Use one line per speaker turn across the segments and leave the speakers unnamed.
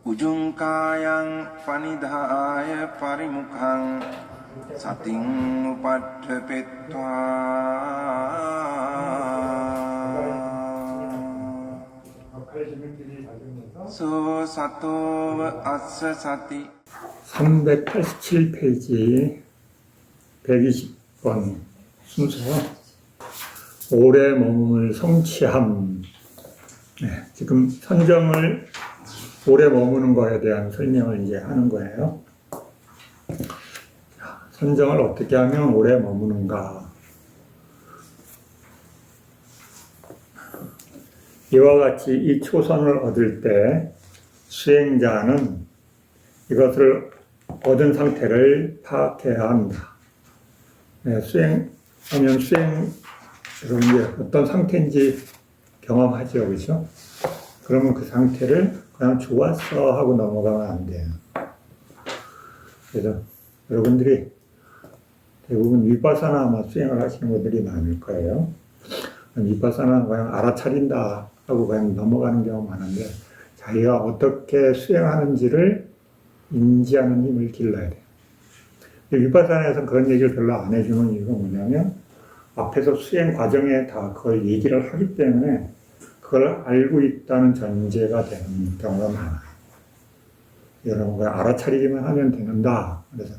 උජුංකායං පනිදාය පරිමුඛං සතින් උපට්ඨපෙත්වා සෝ සතෝව අස්ස සති
387페이지 120번 순서 오래 머금을 성취함. 네, 지금 선정을 오래 머무는 거에 대한 설명을 이제 하는 거예요. 선정을 어떻게 하면 오래 머무는가. 이와 같이 이 초선을 얻을 때 수행자는 이것을 얻은 상태를 파악해야 합니다. 네, 수행하면 여러분 이제 어떤 상태인지 경험하죠, 그렇죠? 그러면 그 상태를 그냥 좋았어 하고 넘어가면 안 돼요. 그래서 여러분들이 대부분 위파사나 아마 수행을 하시는 분들이 많을 거예요. 위파사나 그냥 알아차린다 하고 그냥 넘어가는 경우가 많은데 자기가 어떻게 수행하는지를 인지하는 힘을 길러야 돼요. 위파사나에서는 그런 얘기를 별로 안 해주는 이유가 뭐냐면 앞에서 수행 과정에 다 그걸 얘기를 하기 때문에 그걸 알고 있다는 전제가 되는 경우가 많아요. 여러분, 그냥 알아차리기만 하면 되는다. 그래서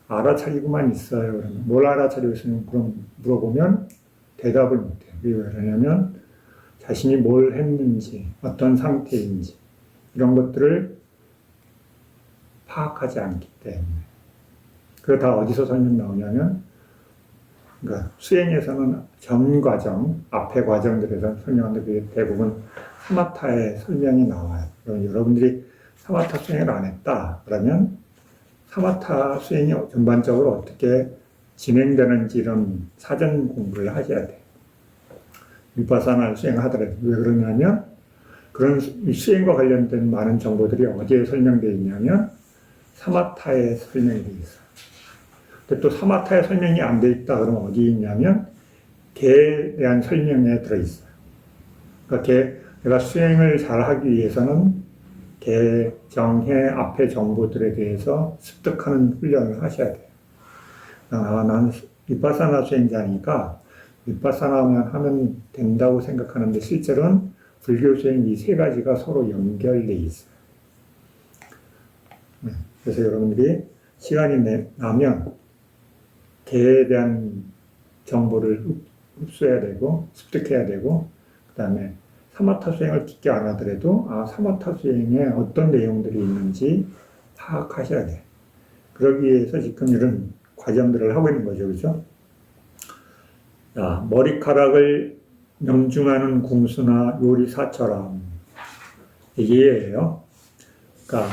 알아차리고만 있어요. 그러면 뭘 알아차리고 있으면 그럼 물어보면 대답을 못해요. 왜 그러냐면 자신이 뭘 했는지, 어떤 상태인지 이런 것들을 파악하지 않기 때문에. 그거 다 어디서 설명 나오냐면 그러니까 수행에서는 전 과정, 앞의 과정들에서 설명하는데 그게 대부분 사마타의 설명이 나와요. 그럼 여러분들이 사마타 수행을 안 했다 그러면 사마타 수행이 전반적으로 어떻게 진행되는지 이런 사전 공부를 하셔야 돼요. 위파사나 수행을 하더라도. 왜 그러냐면 그런 수행과 관련된 많은 정보들이 어디에 설명되어 있냐면 사마타에 설명이 되어 있어요. 근데 또 사마타에 설명이 안 되어 있다 그러면 어디 있냐면 개에 대한 설명에 들어있어요. 그러니까 내가 수행을 잘 하기 위해서는 개, 정해, 앞의 정보들에 대해서 습득하는 훈련을 하셔야 돼요. 나는 위파사나 수행자니까 위파사나만 하면 된다고 생각하는데 실제로는 불교 수행 이 세 가지가 서로 연결되어 있어요. 그래서 여러분들이 시간이 나면 개에 대한 정보를 흡수해야 되고 습득해야 되고 그 다음에 사마타 수행을 깊게 안 하더라도 사마타 수행에 어떤 내용들이 있는지 파악하셔야 돼요. 그러기 위해서 지금 이런 과정들을 하고 있는 거죠. 그렇죠? 자, 머리카락을 명중하는 궁수나 요리사처럼 이게예요. 그러니까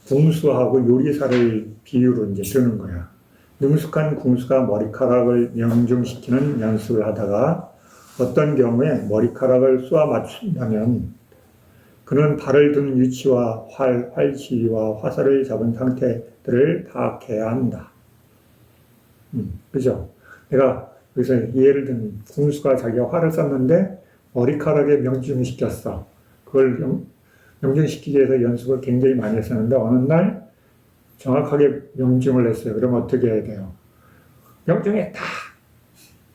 궁수하고 요리사를 비유로 이제 드는 거야. 능숙한 궁수가 머리카락을 명중시키는 연습을 하다가 어떤 경우에 머리카락을 쏘아 맞춘다면 그는 발을 든 위치와 활지위와 화살을 잡은 상태들을 파악해야 한다. 그죠? 내가 여기서 예를 든 궁수가 자기가 활을 쐈는데 머리카락에 명중시켰어. 그걸 명중시키기 위해서 연습을 굉장히 많이 했었는데 어느 날 정확하게 명중을 했어요. 그럼 어떻게 해야 돼요? 명중했다.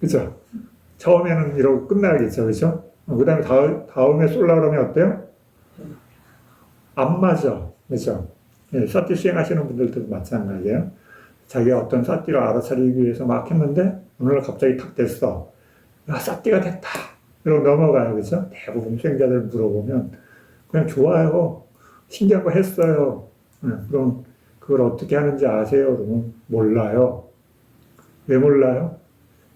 그죠? 처음에는 이러고 끝나야겠죠. 그죠? 그 다음에 다음에 쏠라 그러면 어때요? 안 맞아. 그죠? 예, 사띠 수행하시는 분들도 마찬가지예요. 자기가 어떤 사띠를 알아차리기 위해서 막 했는데 어느 날 갑자기 탁 됐어. 사띠가 됐다. 이러고 넘어가요. 그죠? 대부분 수행자들 물어보면 그냥 좋아요. 신기한 거 했어요. 그럼 그걸 어떻게 하는지 아세요? 그러면 몰라요. 왜 몰라요?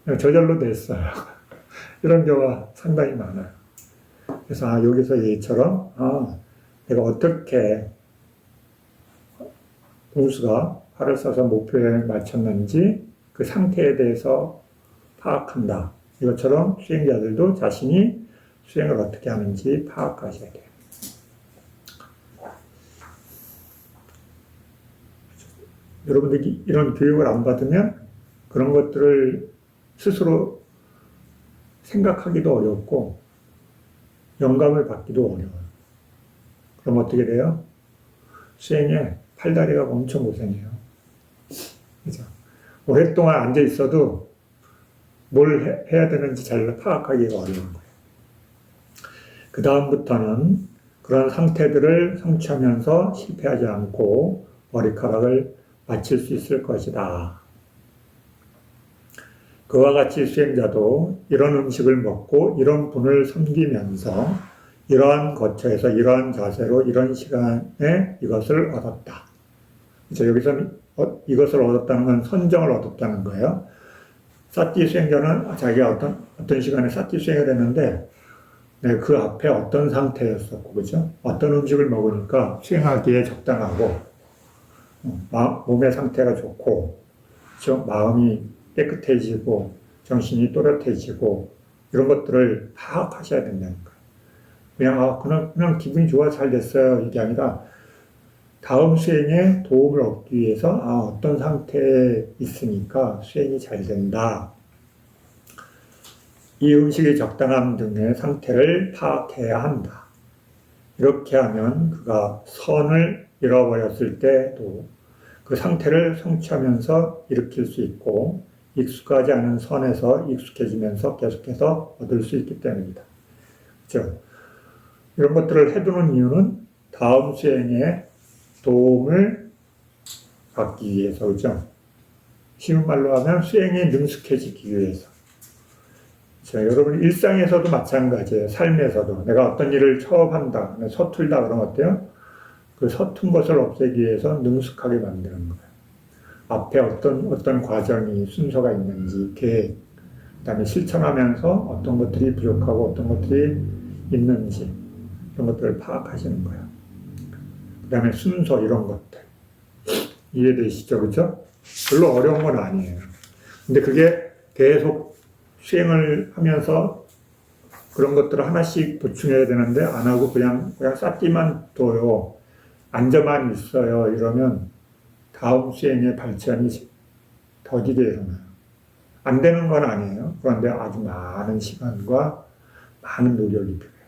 그냥 저절로 됐어요. 이런 경우가 상당히 많아요. 그래서 여기서 얘처럼 내가 어떻게 궁수가 활을 쏴서 목표에 맞췄는지 그 상태에 대해서 파악한다. 이것처럼 수행자들도 자신이 수행을 어떻게 하는지 파악하셔야 돼요. 여러분들이 이런 교육을 안 받으면 그런 것들을 스스로 생각하기도 어렵고 영감을 받기도 어려워요. 그럼 어떻게 돼요? 수행에 팔다리가 엄청 고생해요. 그죠? 오랫동안 앉아 있어도 뭘 해야 되는지 잘 파악하기가 어려운 거예요. 그 다음부터는 그런 상태들을 성취하면서 실패하지 않고 머리카락을 맞출 수 있을 것이다. 그와 같이 수행자도 이런 음식을 먹고 이런 분을 섬기면서 이러한 거처에서 이러한 자세로 이런 시간에 이것을 얻었다. 그래서 여기서는 이것을 얻었다는 건 선정을 얻었다는 거예요. 사티 수행자는 자기가 어떤 시간에 사티 수행을 했는데 그 앞에 어떤 상태였었고, 그죠? 어떤 음식을 먹으니까 수행하기에 적당하고, 몸의 상태가 좋고, 그죠? 마음이 깨끗해지고, 정신이 또렷해지고, 이런 것들을 파악하셔야 된다는 거예요. 그냥 기분이 좋아 잘 됐어요. 이게 아니라, 다음 수행에 도움을 얻기 위해서, 어떤 상태에 있으니까 수행이 잘 된다. 이 음식의 적당함 등의 상태를 파악해야 한다. 이렇게 하면 그가 선을 잃어버렸을 때도 그 상태를 성취하면서 일으킬 수 있고 익숙하지 않은 선에서 익숙해지면서 계속해서 얻을 수 있기 때문이다. 그렇죠? 이런 것들을 해두는 이유는 다음 수행에 도움을 받기 위해서, 그렇죠? 쉬운 말로 하면 수행에 능숙해지기 위해서. 자, 여러분 일상에서도 마찬가지예요. 삶에서도 내가 어떤 일을 처음 한다, 서툴다 그러면 어때요? 그 서툰 것을 없애기 위해서 능숙하게 만드는 거예요. 앞에 어떤 과정이 순서가 있는지 계획, 그다음에 실천하면서 어떤 것들이 부족하고 어떤 것들이 있는지 이런 것들을 파악하시는 거예요. 그다음에 순서 이런 것들 이해되시죠, 그렇죠? 별로 어려운 건 아니에요. 근데 그게 계속 수행을 하면서 그런 것들을 하나씩 보충해야 되는데 안 하고 그냥 쌓기만 둬요. 앉아만 있어요. 이러면 다음 수행의 발전이 더디게 일어나요. 안 되는 건 아니에요. 그런데 아주 많은 시간과 많은 노력이 필요해요.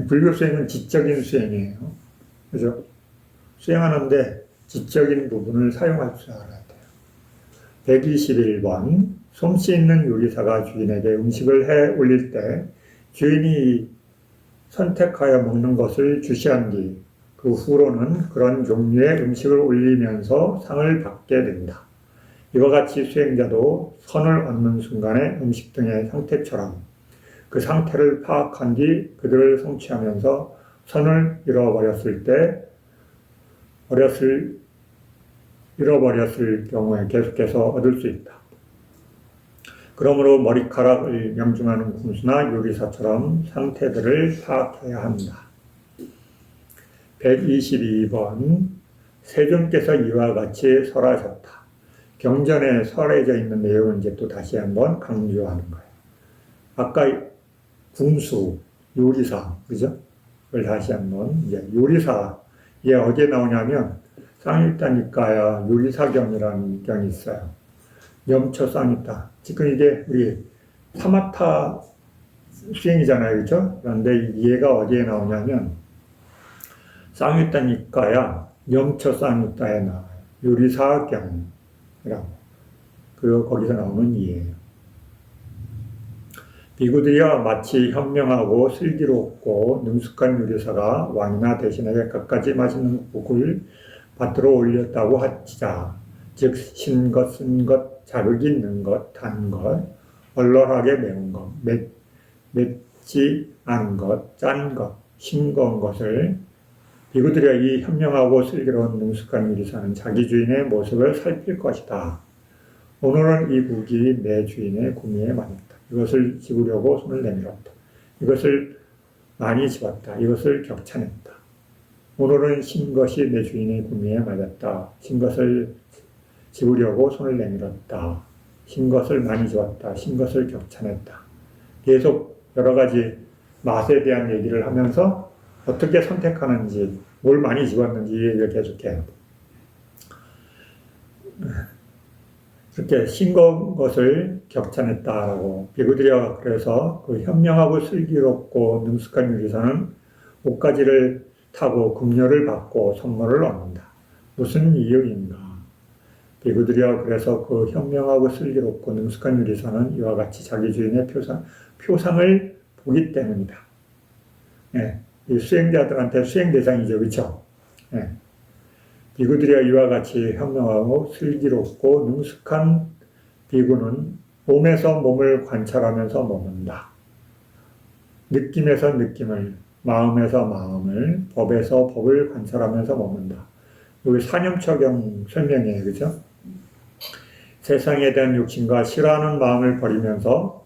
불교 수행은 지적인 수행이에요. 그죠? 수행하는데 지적인 부분을 사용할 줄 알아야 돼요. 121번 솜씨 있는 요리사가 주인에게 음식을 해 올릴 때 주인이 선택하여 먹는 것을 주시한 뒤 그 후로는 그런 종류의 음식을 올리면서 상을 받게 된다. 이와 같이 수행자도 선을 얻는 순간에 음식 등의 상태처럼 그 상태를 파악한 뒤 그들을 성취하면서 선을 잃어버렸을 경우에 계속해서 얻을 수 있다. 그러므로 머리카락을 명중하는 군수나 요리사처럼 상태들을 파악해야 한다. 122번 세존께서 이와 같이 설하셨다. 경전에 설해져 있는 내용을 이제 또 다시 한번 강조하는 거예요. 아까 군수, 요리사, 그죠? 그걸 다시 한번 이제 요리사 이게 어디에 나오냐면 쌍일다니까야 요리사경이라는 경이 있어요. 염초쌍이다. 지금 이게 우리 사마타 수행이잖아요, 그렇죠? 그런데 얘가 어디에 나오냐면 쌍일다니까야 염초쌍이다에 나와요. 요리사경이라고. 그리고 거기서 나오는 이예요. 비구들이여 마치 현명하고 슬기롭고 능숙한 요리사가 왕이나 대신에게 갖가지 맛있는 국을 밭으로 올렸다고 하자. 즉 신것, 쓴것, 자극이 있는 것, 단 것, 얼얼하게 매운 것, 맵지 않은 것, 짠 것, 싱거운 것을 비구들이여 이 현명하고 슬기로운 능숙한 요리사는 자기 주인의 모습을 살필 것이다. 오늘은 이 국이 내 주인의 구미에 맞았다. 이것을 집으려고 손을 내밀었다. 이것을 많이 집었다. 이것을 격찬했다. 오늘은 신 것이 내 주인의 구미에 맞았다. 신 것을 집으려고 손을 내밀었다. 신 것을 많이 집었다. 신 것을 격찬했다. 계속 여러 가지 맛에 대한 얘기를 하면서 어떻게 선택하는지, 뭘 많이 집었는지 이 얘기를 계속해요. 이렇게 싱거운 것을 격찬했다라고 비구들이여 그래서 그 현명하고 슬기롭고 능숙한 요리사는 5가지를 타고 급료를 받고 선물을 얻는다. 무슨 이유인가? 비구들이여 그래서 그 현명하고 슬기롭고 능숙한 유리선은 이와 같이 자기 주인의 표상을 보기 때문이다. 예, 이 수행자들한테 수행 대상이죠. 그렇죠? 예. 비구들이여 이와 같이 현명하고 슬기롭고 능숙한 비구는 몸에서 몸을 관찰하면서 머문다. 느낌에서 느낌을, 마음에서 마음을, 법에서 법을 관찰하면서 머문다. 여기 사념처경 설명이에요. 그죠? 세상에 대한 욕심과 싫어하는 마음을 버리면서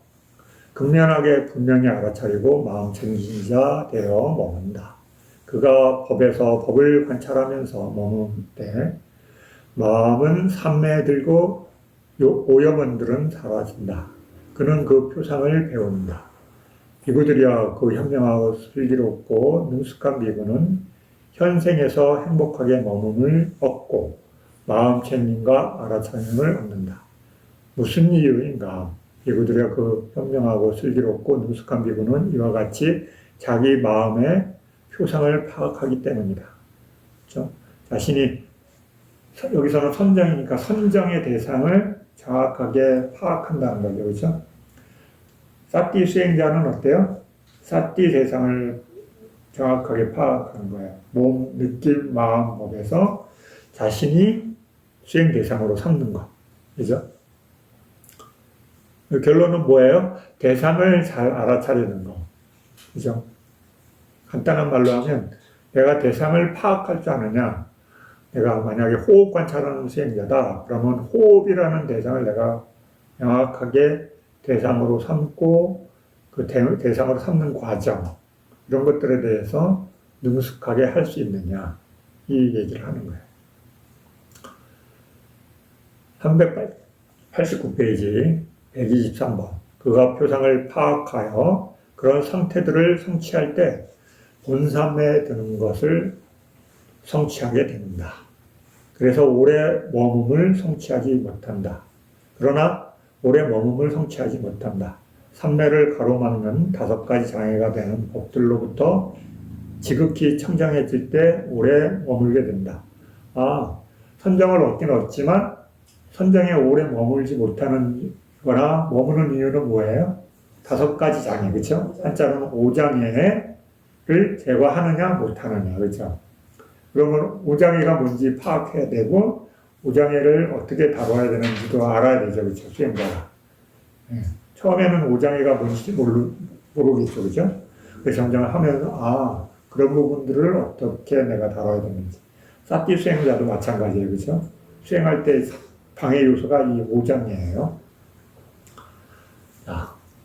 극면하게 분명히 알아차리고 마음 챙기자 되어 머문다. 그가 법에서 법을 관찰하면서 머물 때 마음은 산매에 들고 오염원들은 사라진다. 그는 그 표상을 배운다. 비구들이여 그 현명하고 슬기롭고 능숙한 비구는 현생에서 행복하게 머금을 얻고 마음 챙김과 알아차림을 얻는다. 무슨 이유인가? 비구들이여 그 현명하고 슬기롭고 능숙한 비구는 이와 같이 자기 마음의 표상을 파악하기 때문이다. 그렇죠? 자신이 여기서는 선정이니까 선정의 대상을 정확하게 파악한다는 거죠. 그렇죠? 사띠 수행자는 어때요? 사띠 대상을 정확하게 파악하는 거예요. 몸, 느낌, 마음, 법에서 자신이 수행 대상으로 삼는 거. 그죠? 결론은 뭐예요? 대상을 잘 알아차리는 거. 그죠? 간단한 말로 하면 내가 대상을 파악할 줄 아느냐? 내가 만약에 호흡 관찰하는 수행자다. 그러면 호흡이라는 대상을 내가 명확하게 대상으로 삼고 그 대상으로 삼는 과정 이런 것들에 대해서 능숙하게 할 수 있느냐 이 얘기를 하는 거예요. 389페이지 123번 그가 표상을 파악하여 그런 상태들을 성취할 때 본삼에 드는 것을 성취하게 된다. 그래서 오래 머금을 성취하지 못한다. 그러나 오래 머금을 성취하지 못한다. 삼매를 가로막는 5가지 장애가 되는 법들로부터 지극히 청정해질 때 오래 머물게 된다. 선정을 얻긴 얻지만 선정에 오래 머물지 못하는 거나 머무는 이유는 뭐예요? 5가지 장애, 그렇죠? 한자로는 5장애를 제거하느냐 못하느냐, 그렇죠? 그러면 5장애가 뭔지 파악해야 되고 5장애를 어떻게 다뤄야 되는지도 알아야 되죠, 그렇죠? 수행자가. 처음에는 5장애가 뭔지 모르겠죠, 그렇죠? 그래서 정정을 하면서 그런 부분들을 어떻게 내가 다뤄야 되는지. 사띠 수행자도 마찬가지예요, 그렇죠? 수행할 때 방해 요소가 이 5장애예요.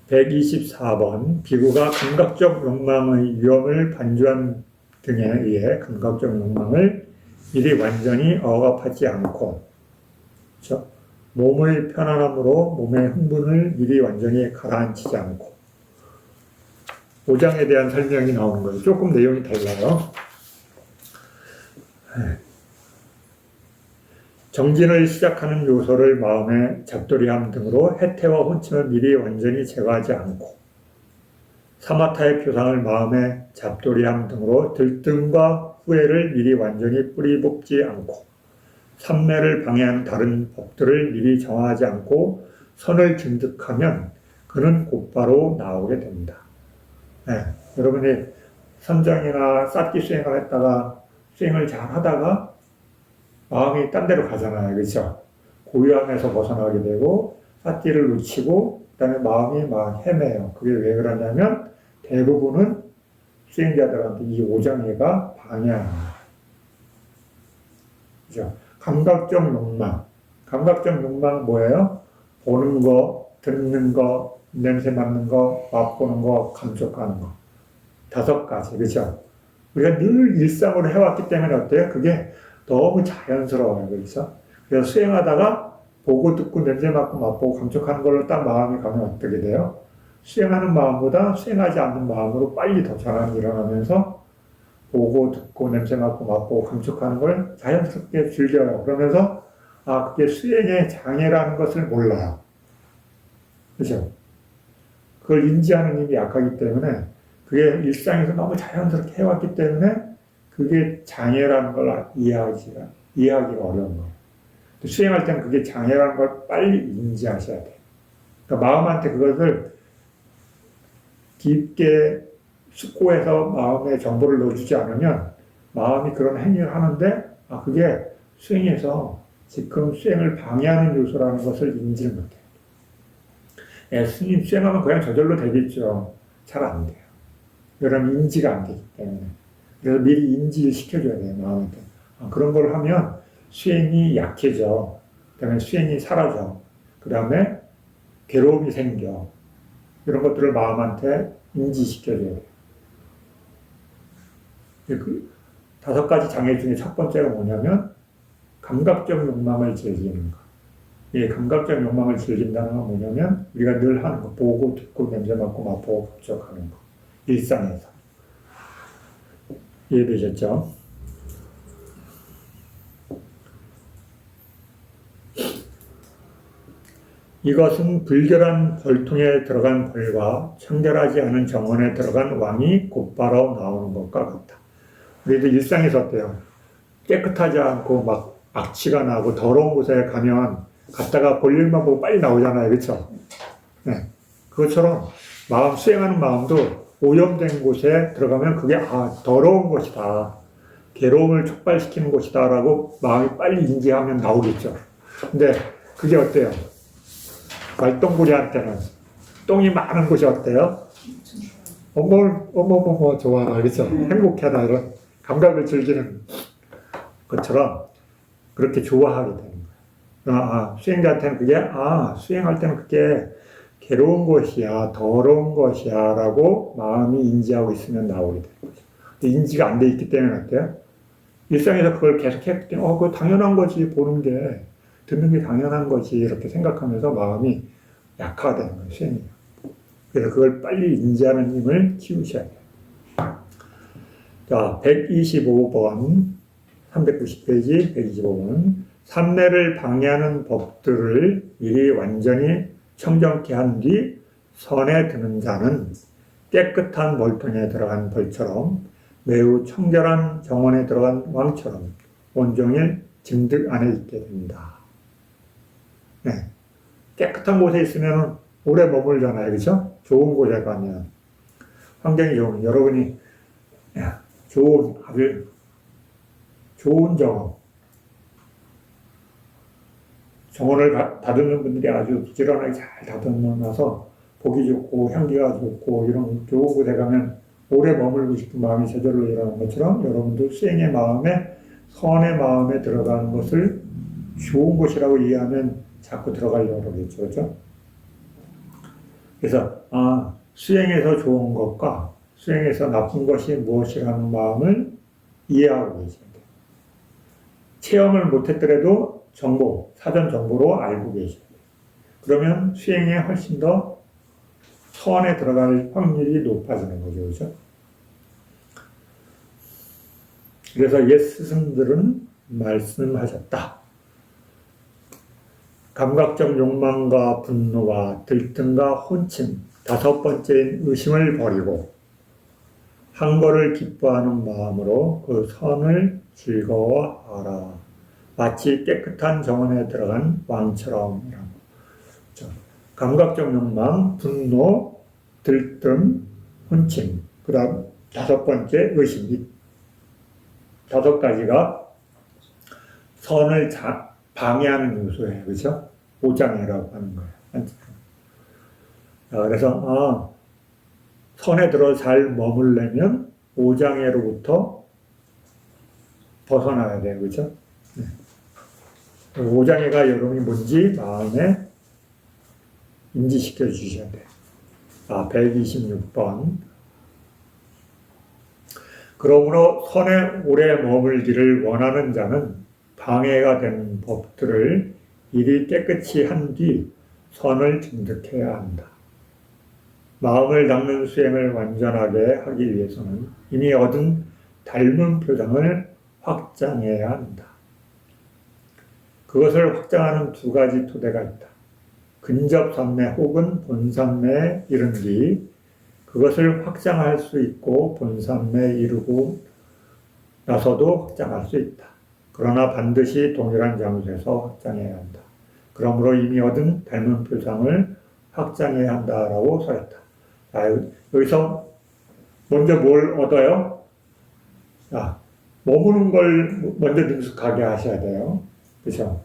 124번 비구가 감각적 욕망의 위험을 반주한 등에 의해 감각적 욕망을 미리 완전히 억압하지 않고, 그렇죠? 몸의 편안함으로 몸의 흥분을 미리 완전히 가라앉히지 않고 5장에 대한 설명이 나오는 거예요. 조금 내용이 달라요. 정진을 시작하는 요소를 마음의 잡돌이함 등으로 해태와 혼침을 미리 완전히 제거하지 않고 사마타의 표상을 마음의 잡돌이함 등으로 들뜸과 후회를 미리 완전히 뿌리 뽑지 않고 삼매를 방해하는 다른 법들을 미리 정하지 않고 선을 증득하면 그는 곧바로 나오게 됩니다. 여러분이 선정이나 쌓기 수행을 했다가 수행을 잘 하다가 마음이 딴 데로 가잖아요. 그렇죠? 고요함에서 벗어나게 되고 쌓기를 놓치고 그다음에 마음이 막 헤매요. 그게 왜 그러냐면 대부분은 수행자들한테 이 5장애가 방해합니다. 그죠? 감각적 욕망. 감각적 욕망 뭐예요? 보는 거, 듣는 거, 냄새 맡는 거, 맛보는 거, 감촉하는 거. 5가지. 그죠? 우리가 늘 일상으로 해왔기 때문에 어때요? 그게 너무 자연스러워요. 그렇죠? 그래서 수행하다가 보고 듣고 냄새 맡고 맛보고 감촉하는 걸로 딱 마음이 가면 어떻게 돼요? 수행하는 마음보다 수행하지 않는 마음으로 빨리 더 전환이 일어나면서 보고 듣고 냄새 맡고 맛보고 감촉하는 걸 자연스럽게 즐겨요. 그러면서 그게 수행의 장애라는 것을 몰라요. 그렇죠? 그걸 인지하는 힘이 약하기 때문에 그게 일상에서 너무 자연스럽게 해왔기 때문에 그게 장애라는 걸 이해하기가 어려운 거예요. 수행할 때는 그게 장애라는 걸 빨리 인지하셔야 돼요. 그러니까 마음한테 그것을 깊게 숙고해서 마음에 정보를 넣어주지 않으면 마음이 그런 행위를 하는데 그게 수행에서 지금 수행을 방해하는 요소라는 것을 인지를 못해요. 스님 수행하면 그냥 저절로 되겠죠. 잘 안 돼요. 왜냐하면 인지가 안 되기 때문에. 그래서 미리 인지를 시켜줘야 돼요. 마음한테. 그런 걸 하면 수행이 약해져. 그 다음에 수행이 사라져. 그 다음에 괴로움이 생겨. 이런 것들을 마음한테 인지시켜줘야 돼요. 그 5가지 장애 중에 첫 번째가 뭐냐면 감각적 욕망을 즐기는 거. 이 감각적 욕망을 즐긴다는 건 뭐냐면 우리가 늘 하는 거, 보고, 듣고, 냄새 맡고, 맛보고, 북적하는 거. 일상에서. 이해되셨죠? 이것은 불결한 벌통에 들어간 벌과 청결하지 않은 정원에 들어간 왕이 곧바로 나오는 것과 같다. 우리도 일상에서 어때요? 깨끗하지 않고 막 악취가 나고 더러운 곳에 가면 갔다가 볼일만 보고 빨리 나오잖아요. 그렇죠? 네. 그것처럼 수행하는 마음도 오염된 곳에 들어가면 그게 더러운 곳이다. 괴로움을 촉발시키는 곳이다 라고 마음이 빨리 인지하면 나오겠죠. 근데 그게 어때요? 말똥구리한테는 똥이 많은 곳이 어때요? 어머 좋아, 그렇죠? 행복하다 이런 감각을 즐기는 것처럼 그렇게 좋아하게 되는 거예요. 수행자한테는 그게 수행할 때는 그게 괴로운 것이야, 더러운 것이야 라고 마음이 인지하고 있으면 나오게 되는 거죠. 인지가 안 돼 있기 때문에 어때요? 일상에서 그걸 계속 했기 때문에 그거 당연한 거지, 보는 게 듣는 게 당연한 거지 이렇게 생각하면서 마음이 약화가 되는 거예요. 수행이. 그래서 그걸 빨리 인지하는 힘을 키우셔야 돼요. 자, 125번 390페이지 125번 삼매를 방해하는 법들을 미리 완전히 청정케 한 뒤 선에 드는 자는 깨끗한 mol통에 들어간 벌처럼 매우 청결한 정원에 들어간 왕처럼 온종일 증득 안에 있게 됩니다. 네. 깨끗한 곳에 있으면 오래 머물잖아요. 그렇죠? 좋은 곳에 가면 환경이 좋으면 여러분이 아주 좋은 정원을 다듬는 분들이 아주 부지런하게 잘 다듬어놔서 보기 좋고 향기가 좋고 이런 좋은 곳에 가면 오래 머물고 싶은 마음이 저절로 일어나는 것처럼 여러분도 수행의 마음에 선의 마음에 들어가는 것을 좋은 곳이라고 이해하면 자꾸 들어가려고 그러겠죠. 그렇죠? 그래서 수행에서 좋은 것과 수행에서 나쁜 것이 무엇이라는 마음을 이해하고 계셔야 돼요. 체험을 못했더라도 사전 정보로 알고 계셔야 돼요. 그러면 수행에 훨씬 더 선에 들어갈 확률이 높아지는 거죠. 그렇죠? 그래서 옛 스승들은 말씀하셨다. 감각적 욕망과 분노와 들뜸과 혼침, 5번째인 의심을 버리고 한 거를 기뻐하는 마음으로 그 선을 즐거워하라. 마치 깨끗한 정원에 들어간 왕처럼. 감각적 욕망, 분노, 들뜸, 혼침, 그 다음 5번째 의심. 이 5가지가 선을 방해하는 요소예요. 그렇죠? 오장애라고 하는 거예요. 그래서 선에 들어 잘 머물려면 오장애로부터 벗어나야 돼요. 그렇죠? 네. 오장애가 여러분이 뭔지 마음에 인지시켜 주셔야 돼요. 126번. 그러므로 선에 오래 머물기를 원하는 자는 방해가 된 법들을 이리 깨끗이 한 뒤 선을 증득해야 한다. 마음을 닦는 수행을 완전하게 하기 위해서는 이미 얻은 닮은 표정을 확장해야 한다. 그것을 확장하는 2가지 토대가 있다. 근접삼매 혹은 본삼매에 이른 뒤 그것을 확장할 수 있고 본삼매에 이르고 나서도 확장할 수 있다. 그러나 반드시 동일한 장소에서 확장해야 한다. 그러므로 이미 얻은 닮은 표상을 확장해야 한다라고 설했다. 자, 여기서 먼저 뭘 얻어요? 자, 머무는 걸 먼저 능숙하게 하셔야 돼요. 그렇죠?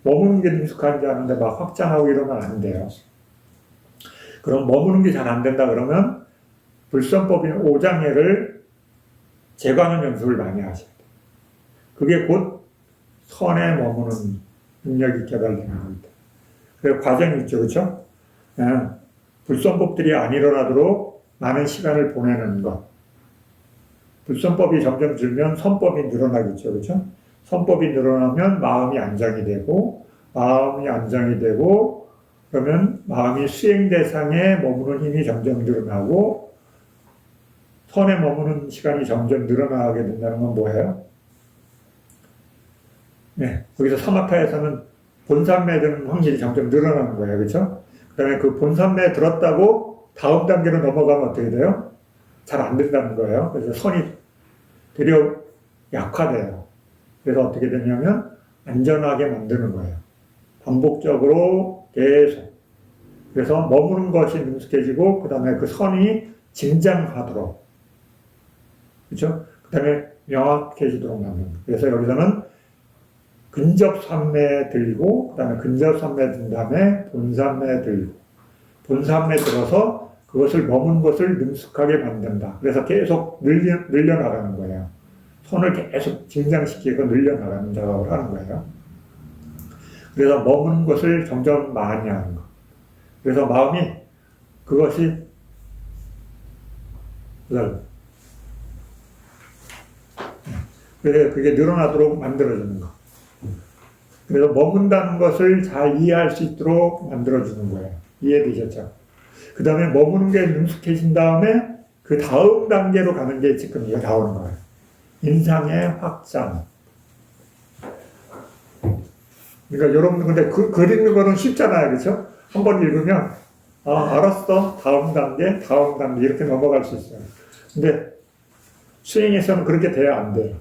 머무는 게 능숙한지 아는데 막 확장하고 이러면 안 돼요. 그럼 머무는 게 잘 안 된다 그러면 불선법인 오장애를 제거하는 연습을 많이 하셔야 돼요. 그게 곧 선에 머무는 능력이 개발되는 겁니다. 그 과정이 있죠, 그렇죠? 불선법들이 안 일어나도록 많은 시간을 보내는 것. 불선법이 점점 줄면 선법이 늘어나겠죠, 그렇죠? 선법이 늘어나면 마음이 안정이 되고, 그러면 마음이 수행 대상에 머무는 힘이 점점 늘어나고, 선에 머무는 시간이 점점 늘어나게 된다는 건 뭐예요? 네, 거기서 사마타에서는 본산매에 드는 확률이 점점 늘어나는 거예요, 그렇죠? 그다음에 그 본산매에 들었다고 다음 단계로 넘어가면 어떻게 돼요? 잘 안 된다는 거예요. 그래서 선이 되려 약화돼요. 그래서 어떻게 되냐면 안전하게 만드는 거예요. 반복적으로 계속. 그래서 머무는 것이 능숙해지고 그 다음에 그 선이 진장하도록, 그렇죠? 그 다음에 명확해지도록 만드는 거예요. 그래서 여기서는 근접산매에 들고 그 다음에 근접산매에 든 다음에 본산매에 들고 본산매에 들어서 그것을 머문 것을 능숙하게 만든다. 그래서 계속 늘려나가는 거예요. 손을 계속 진장시키고 늘려나가는 작업을 하는 거예요. 그래서 머무는 것을 점점 많이 하는 거. 그래서 마음이 그것이 그게 늘어나도록 만들어주는 거. 그래서 머문다는 것을 잘 이해할 수 있도록 만들어주는 거예요. 이해되셨죠? 그 다음에 머무는 게 능숙해진 다음에 그 다음 단계로 가는 게 지금 이게 나오는 거예요. 인상의 확장. 그러니까 여러분 근데 글 읽는 거는 쉽잖아요. 그렇죠? 한번 읽으면 알았어. 다음 단계 이렇게 넘어갈 수 있어요. 근데 수행에서는 그렇게 돼야 안 돼요.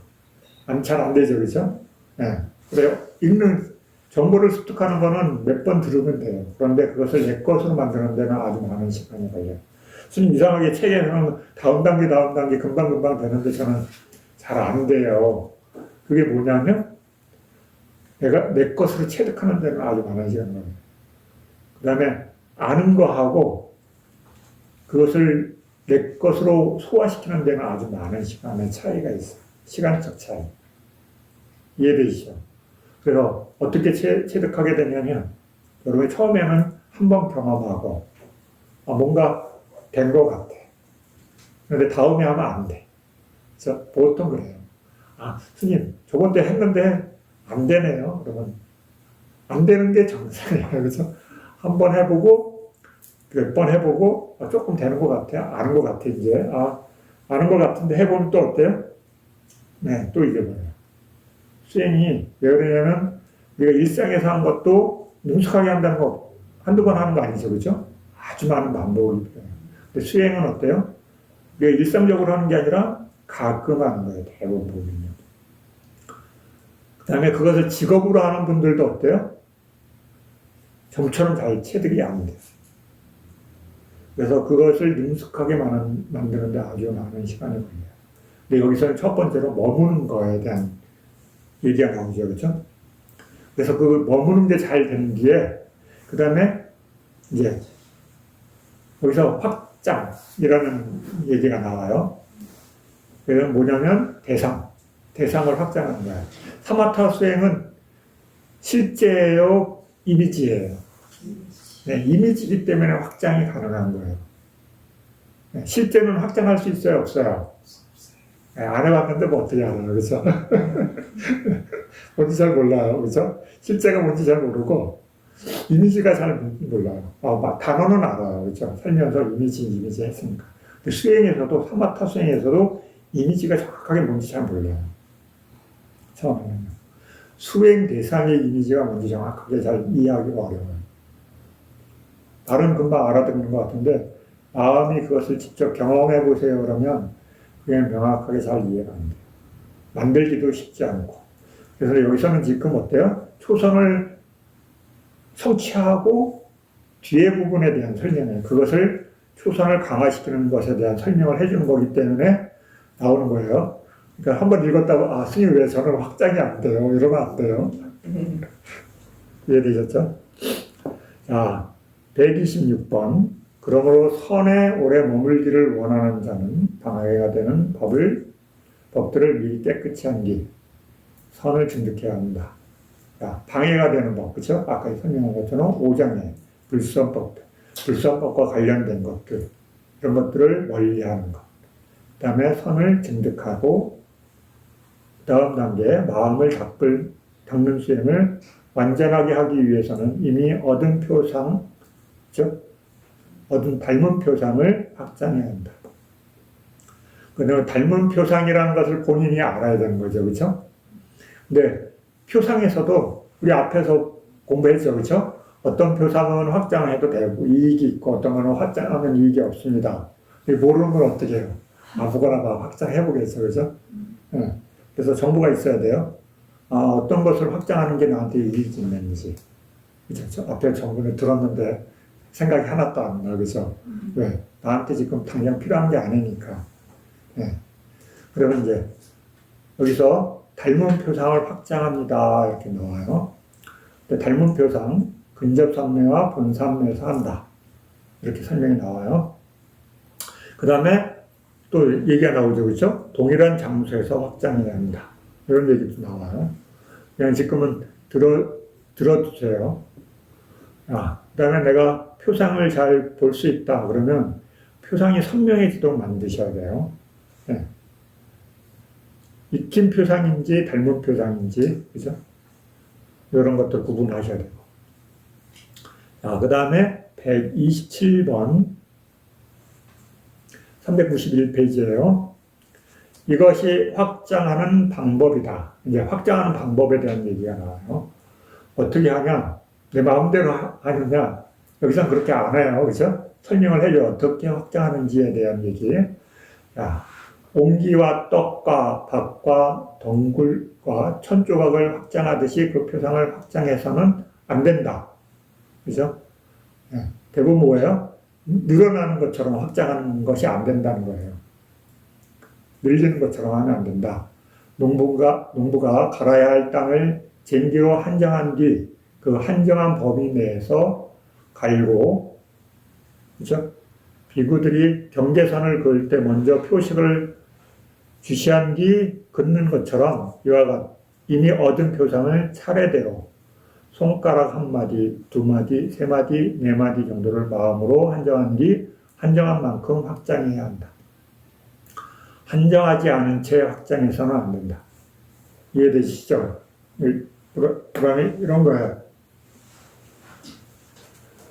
잘 안 되죠. 그렇죠? 네. 그래요. 읽는 정보를 습득하는 거는 몇 번 들으면 돼요. 그런데 그것을 내 것으로 만드는 데는 아주 많은 시간이 걸려요. 스님 이상하게 책에서는 다음 단계 금방 되는데 저는 잘 안 돼요. 그게 뭐냐면 내가 내 것으로 체득하는 데는 아주 많은 시간이 걸려요. 그 다음에 아는 거하고 그것을 내 것으로 소화시키는 데는 아주 많은 시간의 차이가 있어요. 시간적 차이. 이해되시죠? 그래서 어떻게 체득하게 되냐면 여러분이 처음에는 한번 경험하고 뭔가 된 것 같아. 그런데 다음에 하면 안 돼. 그래서 보통 그래요. 스님 저번 때 했는데 안 되네요. 그러면 안 되는 게 정상이에요. 그래서 한 번 해보고 몇 번 해보고 조금 되는 것 같아요. 아는 것 같아 이제. 아는 것 같은데 해보면 또 어때요? 네, 또 잊어버려요. 수행이 왜 그러냐면 우리가 일상에서 한 것도 능숙하게 한다는 거 한두 번 하는 거 아니죠. 그죠? 아주 많은 반복을 필요해요. 근데 수행은 어때요? 우리가 일상적으로 하는 게 아니라 가끔 하는 거예요. 대부분 보면요. 그 다음에 그것을 직업으로 하는 분들도 어때요? 좀처럼 잘 체득이 안 돼요. 그래서 그것을 능숙하게 만드는데 아주 많은 시간이 걸려요. 근데 여기서는 첫 번째로 머무는 거에 대한 얘기가 나오죠. 그렇죠? 그래서 그 머무는 게 잘 되는 뒤에 그 다음에 이제 여기서 확장이라는 얘기가 나와요. 그래서 뭐냐면 대상을 확장하는 거예요. 사마타 수행은 실제예요, 이미지예요. 네, 이미지이기 때문에 확장이 가능한 거예요. 네, 실제는 확장할 수 있어요, 없어요? 네, 안 해봤는데 뭐 어떻게 알아요, 그렇죠? 뭔지 잘 몰라요, 그렇죠? 실제가 뭔지 잘 모르고 이미지가 잘 몰라요. 단어는 알아요, 그렇죠? 살면서 이미지 했으니까. 근데 수행에서도 사마타 수행에서도 이미지가 정확하게 뭔지 잘 몰라요. 처음에는 수행 대상의 이미지가 뭔지 정확하게 잘 이해하기가 어려워요. 말은 금방 알아듣는 것 같은데 마음이 그것을 직접 경험해 보세요 그러면 그게 명확하게 잘 이해가 안 돼요. 만들기도 쉽지 않고. 그래서 여기서는 지금 어때요? 초성을 성취하고 뒤에 부분에 대한 설명이에요. 그것을 초성을 강화시키는 것에 대한 설명을 해주는 거기 때문에 나오는 거예요. 그러니까 한번 읽었다고 아 스님 왜 저는 확장이 안 돼요? 이러면 안 돼요. 이해되셨죠? 자, 126번. 그러므로 선에 오래 머물기를 원하는 자는 방해가 되는 법들을 미리 깨끗이 한 뒤 선을 증득해야 한다. 자, 방해가 되는 법, 그렇죠? 아까 설명한 것처럼 5장에 불선법과 관련된 것들, 이런 것들을 멀리하는 것. 그 다음에 선을 증득하고 다음 단계 마음을 닦는 수행을 완전하게 하기 위해서는 이미 얻은 표상, 즉 얻은 닮은 표상을 확장해야 한다. 그다음에 닮은 표상이라는 것을 본인이 알아야 되는 거죠, 그렇죠? 근데 표상에서도 우리 앞에서 공부했죠, 그렇죠? 어떤 표상은 확장해도 되고 이익이 있고 어떤 거는 확장하면 이익이 없습니다. 모르는 걸 어떻게 해요? 아무거나 막 확장해 보겠죠, 그렇죠? 네. 그래서 정보가 있어야 돼요. 어떤 것을 확장하는 게 나한테 이익이 있는지. 그렇죠? 앞에 정보를 들었는데 생각이 하나도 안 나, 그죠? 왜? 나한테 지금 당장 필요한 게 아니니까. 네. 그러면 이제 여기서 닮은 표상을 확장합니다. 이렇게 나와요. 근데 닮은 표상, 근접삼매와 본삼매에서 한다. 이렇게 설명이 나와요. 그 다음에 또 얘기가 나오죠, 그렇죠? 동일한 장소에서 확장해야 한다. 이런 얘기도 나와요. 그냥 지금은 들어주세요. 그 다음에 내가 표상을 잘 볼 수 있다. 그러면 표상이 선명해지도록 만드셔야 돼요. 네. 익힌 표상인지 닮은 표상인지, 그죠? 이런 것도 구분하셔야 되고. 그 다음에 127번, 391페이지예요. 이것이 확장하는 방법이다. 이제 확장하는 방법에 대한 얘기가 나와요. 어떻게 하냐? 내 마음대로 하느냐? 여기서는 그렇게 안 해요. 그죠? 설명을 해줘. 어떻게 확장하는지에 대한 얘기. 자, 옹기와 떡과 밥과 덩굴과 천조각을 확장하듯이 그 표상을 확장해서는 안 된다. 그죠? 네. 대부분 뭐예요? 늘어나는 것처럼 확장하는 것이 안 된다는 거예요. 늘리는 것처럼 하면 안 된다. 농부가 갈아야 할 땅을 쟁기로 한정한 뒤 그 한정한 범위 내에서 갈고, 그죠? 비구들이 경계선을 그을 때 먼저 표식을 주시한 뒤 긋는 것처럼 이와 같이 이미 얻은 표상을 차례대로 손가락 한 마디, 두 마디, 세 마디, 네 마디 정도를 마음으로 한정한 뒤 한정한 만큼 확장해야 한다. 한정하지 않은 채 확장해서는 안 된다. 이해되시죠? 그러면 이런 거예요.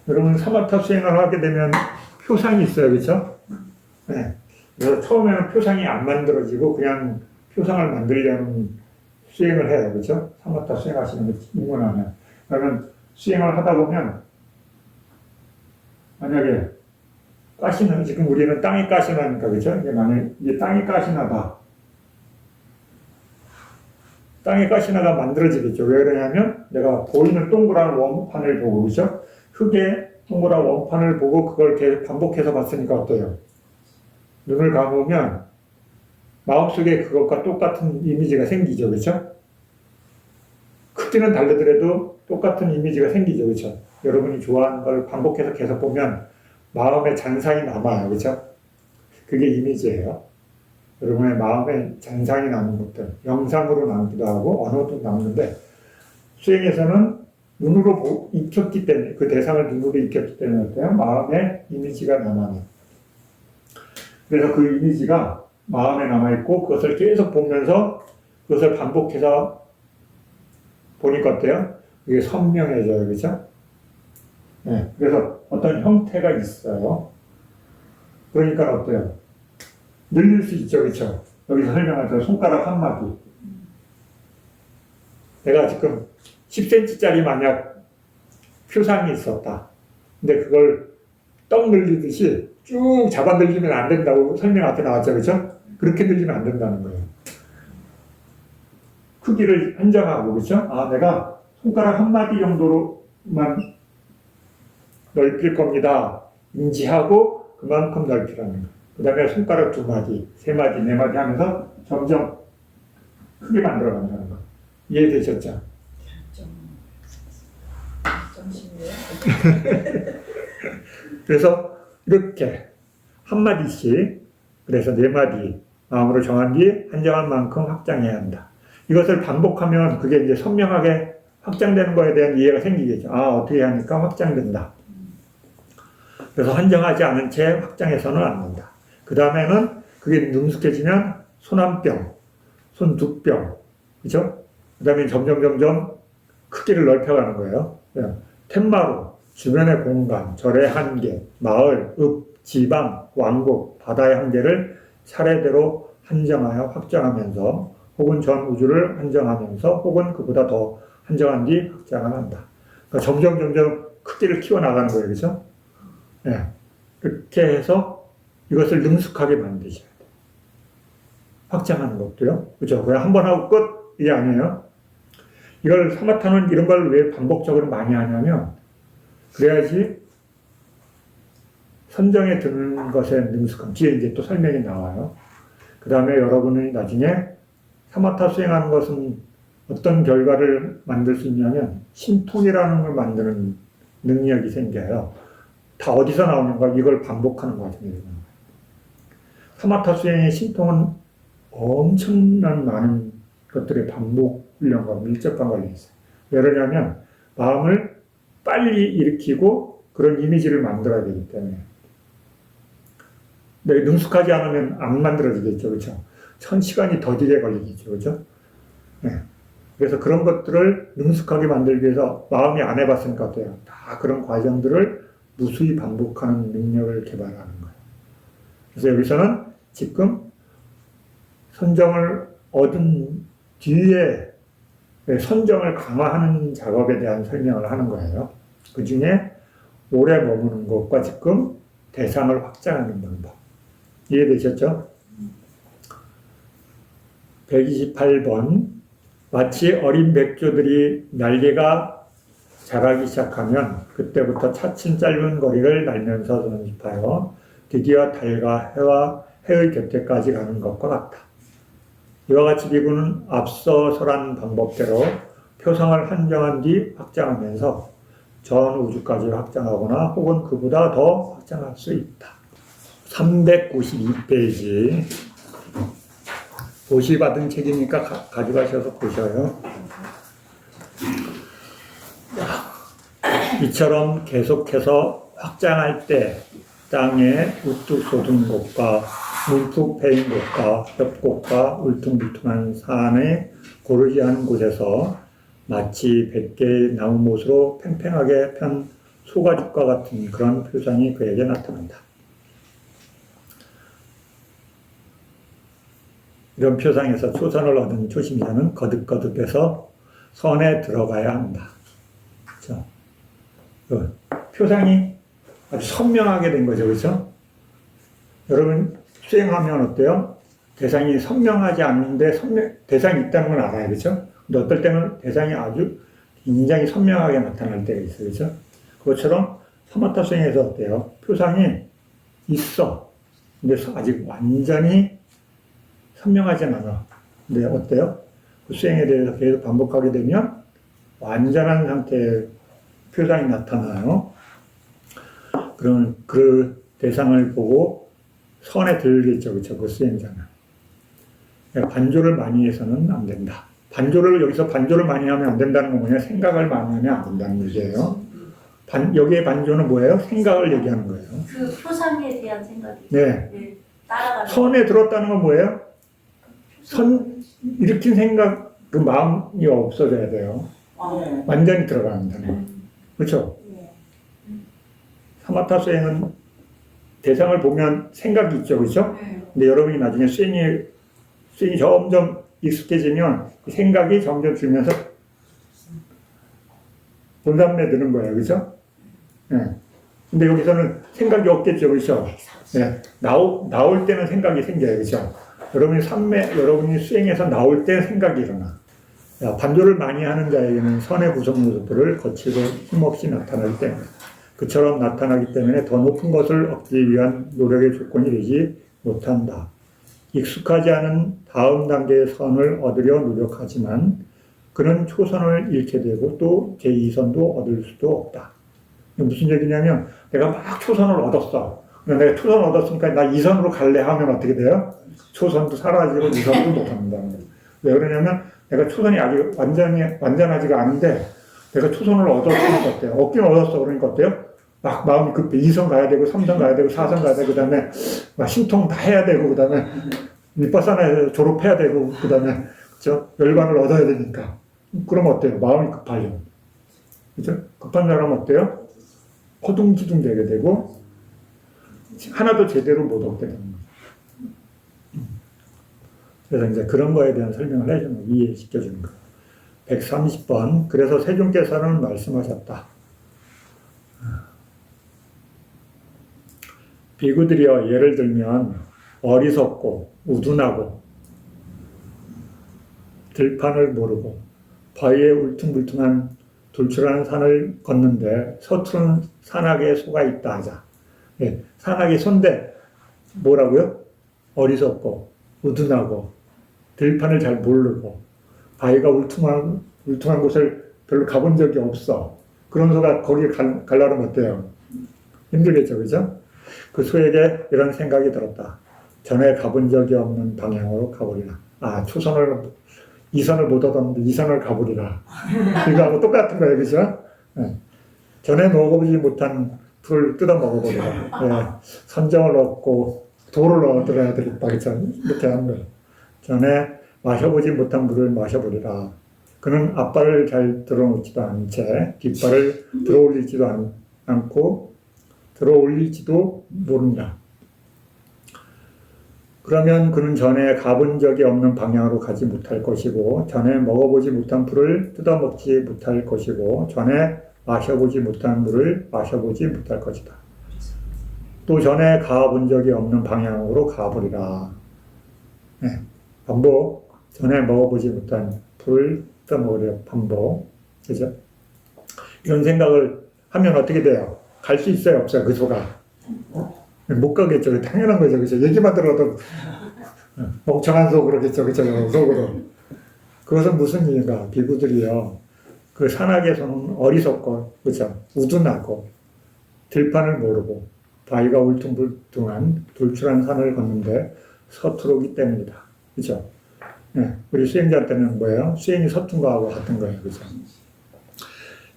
여러분 사마타 수행을 하게 되면 표상이 있어요, 그렇죠? 네. 그래서 처음에는 표상이 안 만들어지고 그냥 표상을 만들려는 수행을 해요, 그렇죠? 사마타 수행하시는 거 입문하면. 그러면 수행을 하다 보면 만약에 가시는, 지금 우리는 땅이 가시나니까, 그렇죠? 이게 만약에 이게 땅이 가시나다. 땅이 가시나가 만들어지겠죠. 왜 그러냐면 내가 보이는 동그란 원판을 보고, 그렇죠? 흙에 동그란 원판을 보고 그걸 계속 반복해서 봤으니까 어때요? 눈을 감으면 마음속에 그것과 똑같은 이미지가 생기죠, 그렇죠? 크기는 다르더라도 똑같은 이미지가 생기죠, 그렇죠? 여러분이 좋아하는 걸 반복해서 계속 보면 마음에 잔상이 남아요, 그렇죠? 그게 이미지예요. 여러분의 마음에 잔상이 남는 것들, 영상으로 남기도 하고 언어도 남는데 수행에서는 눈으로 익혔기 때문에, 그 대상을 눈으로 익혔기 때문에 어때요? 마음에 이미지가 남아요. 그래서 그 이미지가 마음에 남아있고 그것을 계속 보면서 그것을 반복해서 보니까 어때요? 이게 선명해져요, 그렇죠? 네, 그래서 어떤 형태가 있어요. 그러니까 어때요? 늘릴 수 있죠, 그렇죠? 여기서 설명할 때 손가락 한 마디. 내가 지금 10cm짜리 만약 표상이 있었다. 근데 그걸 떡 늘리듯이 쭉 잡아 늘리면 안 된다고 설명 앞에 나왔죠, 그렇죠? 그렇게 늘리면 안 된다는 거예요. 크기를 한정하고, 그렇죠? 아, 내가 손가락 한 마디 정도로만 넓힐 겁니다. 인지하고 그만큼 넓히라는 거예요. 그 다음에 손가락 두 마디, 세 마디, 네 마디 하면서 점점 크게 만들어 간다는 거. 이해되셨죠?
좀 쉽네요.
그래서 이렇게 한 마디씩, 그래서 네 마디 마음으로 정한 뒤 한정한 만큼 확장해야 한다. 이것을 반복하면 그게 이제 선명하게 확장되는 거에 대한 이해가 생기겠죠. 아, 어떻게 하니까 확장된다. 그래서 한정하지 않은 채 확장해서는 안 된다. 그 다음에는 그게 능숙해지면 손 한 뼘, 손 두 뼘, 그죠? 그 다음에 점점 크기를 넓혀가는 거예요. 텐마루, 주변의 공간, 절의 한계, 마을, 읍, 지방, 왕국, 바다의 한계를 차례대로 한정하여 확장하면서 혹은 전 우주를 한정하면서 혹은 그보다 더 한정한 뒤 확장을 한다. 그러니까 점점 크기를 키워나가는 거예요. 그죠? 네. 그렇게 해서 이것을 능숙하게 만드셔야 돼요. 확장하는 것도요. 그죠? 그냥 한 번 하고 끝! 이게 아니에요. 이걸 사마타는 이런 걸 왜 반복적으로 많이 하냐면, 그래야지 선정에 드는 것에 능숙함. 뒤에 이제 또 설명이 나와요. 그 다음에 여러분이 나중에 사마타 수행하는 것은 어떤 결과를 만들 수 있냐면, 신통이라는 걸 만드는 능력이 생겨요. 다 어디서 나오는가? 이걸 반복하는 과정이 되는 거예요. 사마타 수행의 신통은 엄청난 많은 것들의 반복 훈련과 밀접한 관련이 있어요. 왜 그러냐면 마음을 빨리 일으키고 그런 이미지를 만들어야 되기 때문에. 근데 능숙하지 않으면 안 만들어지겠죠. 그렇죠? 시간이 더디게 걸리겠죠. 그렇죠? 네. 그래서 그런 것들을 능숙하게 만들기 위해서 마음이 안 해봤으니까 어때요? 다 그런 과정들을 무수히 반복하는 능력을 개발하는 거예요. 그래서 여기서는 지금 선정을 얻은 뒤에 선정을 강화하는 작업에 대한 설명을 하는 거예요. 그 중에 오래 머무는 것과 지금 대상을 확장하는 방법. 이해되셨죠? 128번. 마치 어린 백조들이 날개가 자라기 시작하면 그때부터 차츰 짧은 거리를 날면서 전집하여 드디어 달과 해의 곁에까지 가는 것과 같다. 이와 같이 비구는 앞서 설한 방법대로 표상을 한정한 뒤 확장하면서 전 우주까지 확장하거나 혹은 그보다 더 확장할 수 있다. 392페이지. 보시받은 책이니까 가져가셔서 보셔요. 이처럼 계속해서 확장할 때 땅에 우뚝 솟은 곳과 물푹 패인 곳과 협곡과 울퉁불퉁한 산에 고르지 않은 곳에서 마치 100개의 나무못으로 팽팽하게 편 소가죽과 같은 그런 표상이 그에게 나타난다. 이런 표상에서 초선을 얻은 초심자는 거듭거듭해서 선에 들어가야 한다. 그렇죠? 표상이 아주 선명하게 된 거죠. 그렇죠? 여러분 수행하면 어때요? 대상이 선명하지 않는데 대상이 있다는 걸 알아요. 그렇죠? 근데 어떨 때는 대상이 아주 굉장히 선명하게 나타날 때가 있어요. 그렇죠? 그것처럼 사마타 수행에서 어때요? 표상이 있어. 근데 아직 완전히 선명하지 않아. 근데 어때요? 그 수행에 대해서 계속 반복하게 되면 완전한 상태의 표상이 나타나요. 그러면 그 대상을 보고 선에 들겠죠. 그렇죠? 그 수행자는. 반조를 많이 해서는 안 된다. 여기서 반조를 많이 하면 안 된다는 건 뭐냐? 생각을 많이 하면 안 된다는 얘기예요. 여기에 반조는 뭐예요? 생각을 얘기하는 거예요.
그 표상에 대한 생각이.
네.
네. 따라가는.
선에 들었다는 건 뭐예요? 일으킨 생각, 그 마음이 없어져야 돼요.
네.
완전히 들어간다는. 그렇죠?
네.
사마타 수행은 대상을 보면 생각이 있죠. 그렇죠?
네.
근데 여러분이 나중에 수행이 점점 익숙해지면 생각이 점점 줄면서 본산에 드는 거예요. 그렇죠? 네. 근데 여기서는 생각이 없겠죠. 그렇죠? 네. 나올 때는 생각이 생겨요. 그렇죠? 여러분이 수행해서 나올 때 생각이 일어나. 반조를 많이 하는 자에게는 선의 구성 요소들을 거치고 힘없이 나타나기 때문에 그처럼 나타나기 때문에 더 높은 것을 얻기 위한 노력의 조건이 되지 못한다. 익숙하지 않은 다음 단계의 선을 얻으려 노력하지만 그는 초선을 잃게 되고 또 제2선도 얻을 수도 없다. 무슨 얘기냐면 내가 막 초선을 얻었어. 내가 초선을 얻었으니까 나 2선으로 갈래 하면 어떻게 돼요? 초선도 사라지고 2선도 못합니다. 왜 그러냐면 내가 초선이 아직 완전하지가 않은데 내가 초선을 얻었으니까 어때요? 얻긴 얻었어. 그러니까 어때요? 막 마음이 급해. 2선 가야 되고 3선 가야 되고 4선 가야 되고 그 다음에 막 신통 다 해야 되고 그 다음에 밑바사나에서 졸업해야 되고 그 다음에 열반을 얻어야 되니까 그럼 어때요? 마음이 급하죠. 그죠? 급한 사람은 어때요? 허둥지둥 되게 되고 하나도 제대로 못 얻게 되는 거죠. 그래서 이제 그런 거에 대한 설명을 해주는, 이해시켜주는 거예요. 130번. 그래서 세존께서는 말씀하셨다. 비구들이여, 예를 들면 어리석고 우둔하고 들판을 모르고 바위에 울퉁불퉁한 돌출하는 산을 걷는데 서투른 산악에 속아 있다 하자. 예, 산악의 손대 뭐라고요? 어리석고 우둔하고 들판을 잘 모르고 바위가 울퉁한 곳을 별로 가본 적이 없어. 그런 소가 거기에 가려면 어때요? 힘들겠죠, 그죠? 그 소에게 이런 생각이 들었다. 전에 가본 적이 없는 방향으로 가보리라. 초선을 2선을 못 얻었는데 2선을 가보리라. 이거하고 똑같은 거예요, 그죠? 네. 전에 먹어보지 못한 풀을 뜯어 먹어보리라. 네. 선정을 얻고 도를 얻어야 되겠다, 그죠? 이렇게 하는 거예요. 전에 마셔보지 못한 물을 마셔보리라. 그는 앞발을 잘 들어놓지도 않은 채 뒷발을 들어올리지도 않고 들어올릴지도 모른다. 그러면 그는 전에 가본 적이 없는 방향으로 가지 못할 것이고 전에 먹어보지 못한 풀을 뜯어먹지 못할 것이고 전에 마셔보지 못한 물을 마셔보지 못할 것이다. 또 전에 가본 적이 없는 방향으로 가보리라. 네, 반복. 전에 먹어보지 못한 풀을 뜯어먹으려 반복. 그죠? 이런 생각을 하면 어떻게 돼요? 갈 수 있어요? 없어요? 그 소가? 못 가겠죠. 당연한 거죠. 그죠? 얘기만 들어도 멍청한 소 그러겠죠. 그죠? 속으로. 그것은 무슨 이유인가? 비구들이요. 그 산악에서는 어리석고, 그죠? 우둔하고, 들판을 모르고, 바위가 울퉁불퉁한 돌출한 산을 걷는데 서투르기 때문이다. 그죠? 네. 우리 수행자한테는 뭐예요? 수행이 서툰 거하고 같은 거예요. 그죠?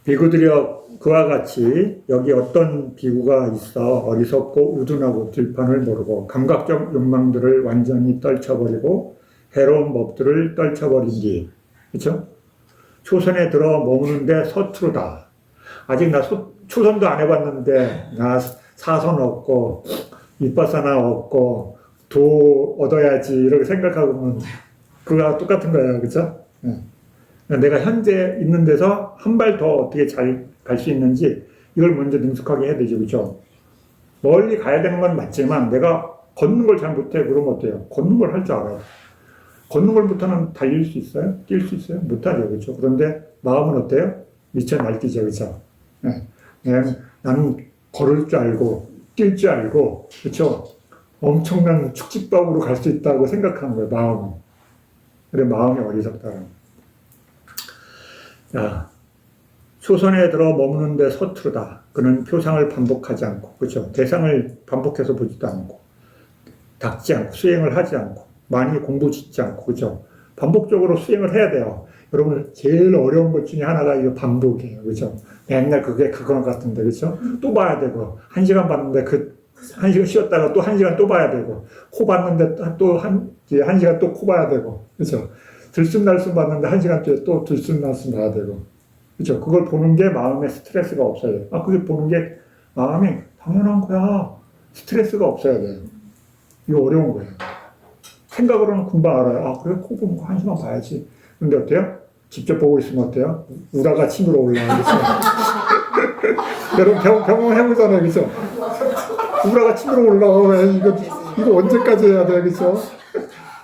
비구들이여, 그와 같이 여기 어떤 비구가 있어 어리석고 우둔하고 들판을 모르고 감각적 욕망들을 완전히 떨쳐버리고 해로운 법들을 떨쳐버린 뒤, 그렇죠? 초선에 들어 머무는데 서투르다. 아직 나 초선도 안 해봤는데 나 사선 얻고 이빠사나 얻고 도 얻어야지 이렇게 생각하고는 그거와 똑같은 거예요, 그렇죠? 네. 내가 현재 있는 데서 한 발 더 어떻게 잘 갈 수 있는지 이걸 먼저 능숙하게 해야 되죠, 그렇죠? 멀리 가야 되는 건 맞지만 내가 걷는 걸 잘 못해. 그러면 어때요? 걷는 걸 할 줄 알아요. 걷는 걸 못하면 달릴 수 있어요? 뛸 수 있어요? 못하죠, 그렇죠? 그런데 마음은 어때요? 미쳐 날뛰죠, 그렇죠? 네. 나는 걸을 줄 알고 뛸 줄 알고, 그렇죠? 엄청난 축지법으로 갈 수 있다고 생각하는 거예요, 마음은. 그래, 마음이 어리석다는 거예요. 자, 초선에 들어 머무는데 서투르다. 그는 표상을 반복하지 않고, 그렇죠? 대상을 반복해서 보지도 않고, 닦지 않고, 수행을 하지 않고, 많이 공부 짓지 않고, 그렇죠? 반복적으로 수행을 해야 돼요. 여러분, 제일 어려운 것 중에 하나가 이 반복이에요, 그렇죠? 맨날 그거 같은데, 그렇죠? 또 봐야 되고, 1시간 봤는데 1시간 쉬었다가 또 1시간 또 봐야 되고, 코 봤는데 또 1시간 또 코 봐야 되고, 그렇죠? 들숨날숨 봤는데 1시간 뒤에 또 들숨날숨 봐야 되고, 그렇죠? 그걸 보는 게 마음에 스트레스가 없어요. 그게 보는 게 마음이 당연한 거야. 스트레스가 없어야 돼요. 이거 어려운 거예요. 생각으로는 금방 알아요. 그래, 코 보는 거 1시간 봐야지. 근데 어때요? 직접 보고 있으면 어때요? 우라가 침으로 올라와요. 여러분 경험해보잖아요, 그렇죠? 우라가 침으로 올라와. 이거 언제까지 해야 돼, 그렇죠?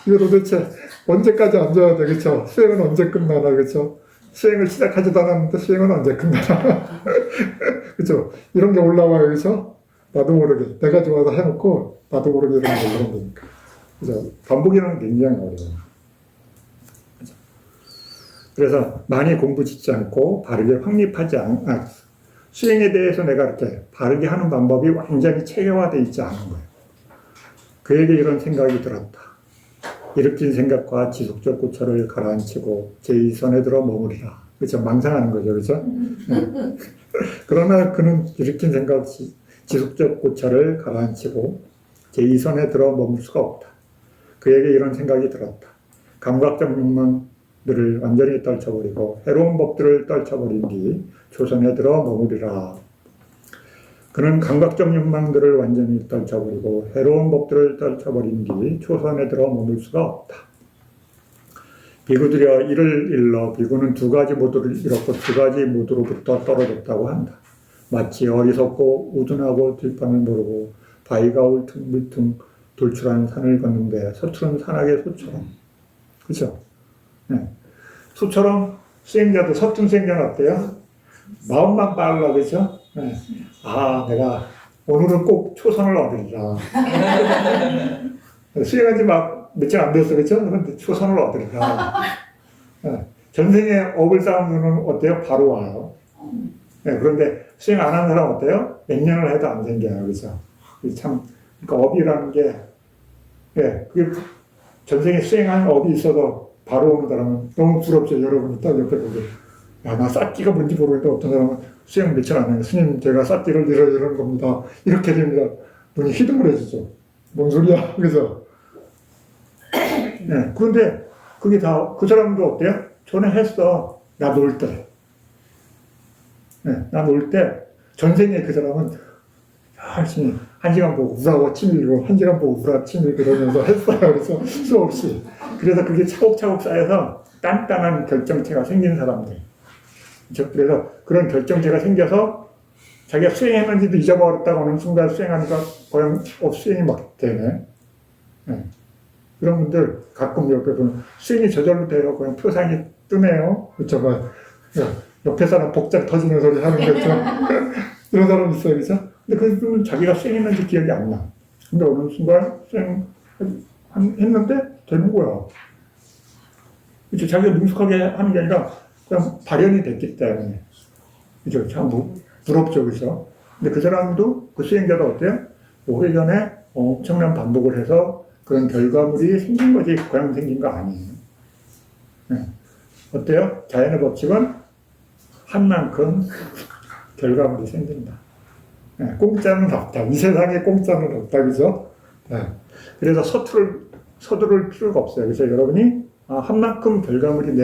이거 도대체 언제까지 앉아야 돼, 그쵸? 수행은 언제 끝나나, 그쵸? 수행을 시작하지도 않았는데 수행은 언제 끝나나. 그쵸? 이런 게 올라와요, 그쵸? 나도 모르게. 내가 좋아서 해놓고, 나도 모르게 이런 게 그런 거니까. 그죠? 반복이라는 게 굉장히 어려워요. 그죠? 그래서 많이 공부 짓지 않고, 바르게 확립하지 수행에 대해서 내가 이렇게 바르게 하는 방법이 완전히 체계화되어 있지 않은 거예요. 그에게 이런 생각이 들었다. 일으킨 생각과 지속적 고찰을 가라앉히고 제2선에 들어 머무리라. 그렇죠? 망상하는 거죠. 그렇죠? 네. 그러나 그는 일으킨 생각, 지속적 고찰을 가라앉히고 제2선에 들어 머물 수가 없다. 그에게 이런 생각이 들었다. 감각적 욕망들을 완전히 떨쳐버리고 해로운 법들을 떨쳐버린 뒤 초선에 들어 머무리라. 그는 감각적 욕망들을 완전히 떨쳐버리고 해로운 법들을 떨쳐버린 뒤 초선에 들어 머물 수가 없다. 비구들여 이를 일러 비구는 두 가지 모두를 잃었고 두 가지 모두로부터 떨어졌다고 한다. 마치 어리석고 우둔하고 들판을 모르고 바위가 울퉁불퉁 돌출한 산을 걷는데 서투른 산악의 소처럼. 그렇죠? 네. 소처럼 수행자도 서툰 수행자는 어때요? 마음만 빨라, 그렇죠? 네. 아, 내가 오늘은 꼭 초선을 얻으리라. 수행한 지 막 며칠 안 됐어, 그렇죠? 그런데 초선을 얻으리라. 네. 전생에 업을 쌓은 분은 어때요? 바로 와요. 네. 그런데 수행 안 한 사람 어때요? 몇 년을 해도 안 생겨요, 그렇죠? 참, 그러니까 업이라는 게, 예, 그게 전생에 수행한 업이 있어도 바로 오는 사람은 너무 부럽죠. 여러분이 딱 옆에 보고. 야, 나 쌌기가 뭔지 모르겠다. 어떤 사람은 수행 며칠 안 해요. 스님, 제가 쌌기를 이런 겁니다. 이렇게 됩니다. 눈이 희둥그레지죠. 뭔 소리야? 그래서. 네, 그런데 그게 다, 그 사람도 어때요? 전에 했어. 나 놀 때. 네, 나 놀 때, 전생에 그 사람은 열심히 1시간 보고 우라고 치밀고 1시간 보고 우라 치밀고 그러면서 했어요. 그래서 수없이. 그래서 그게 차곡차곡 쌓여서 단단한 결정체가 생기는 사람들. 그래서 그런 결정체가 생겨서 자기가 수행했는지도 잊어버렸다고 하는 순간 수행하니까 그냥 수행이 막 되네. 네. 그런 분들 가끔 옆에서는 수행이 저절로 되고 그냥 표상이 뜨네요. 그렇죠? 옆에 사람 복장 터지는 소리 하는 거죠. 이런 사람 있어요. 그렇죠? 근데 그 분은 자기가 수행했는지 기억이 안 나. 근데 어느 순간 수행했는데 되는 거야. 그렇죠? 자기가 능숙하게 하는 게 아니라 그냥 발현이 됐기 때문에. 그죠? 참 부럽죠. 그죠? 근데 그 사람도, 그 수행자도 어때요? 오래전에 엄청난 반복을 해서 그런 결과물이 생긴 거지, 그냥 생긴 거 아니에요. 네. 어때요? 자연의 법칙은 한 만큼 결과물이 생긴다. 네. 공짜는 없다. 이 세상에 공짜는 없다. 그죠? 네. 그래서 서두를 필요가 없어요. 그래서 여러분이 한 만큼 결과물이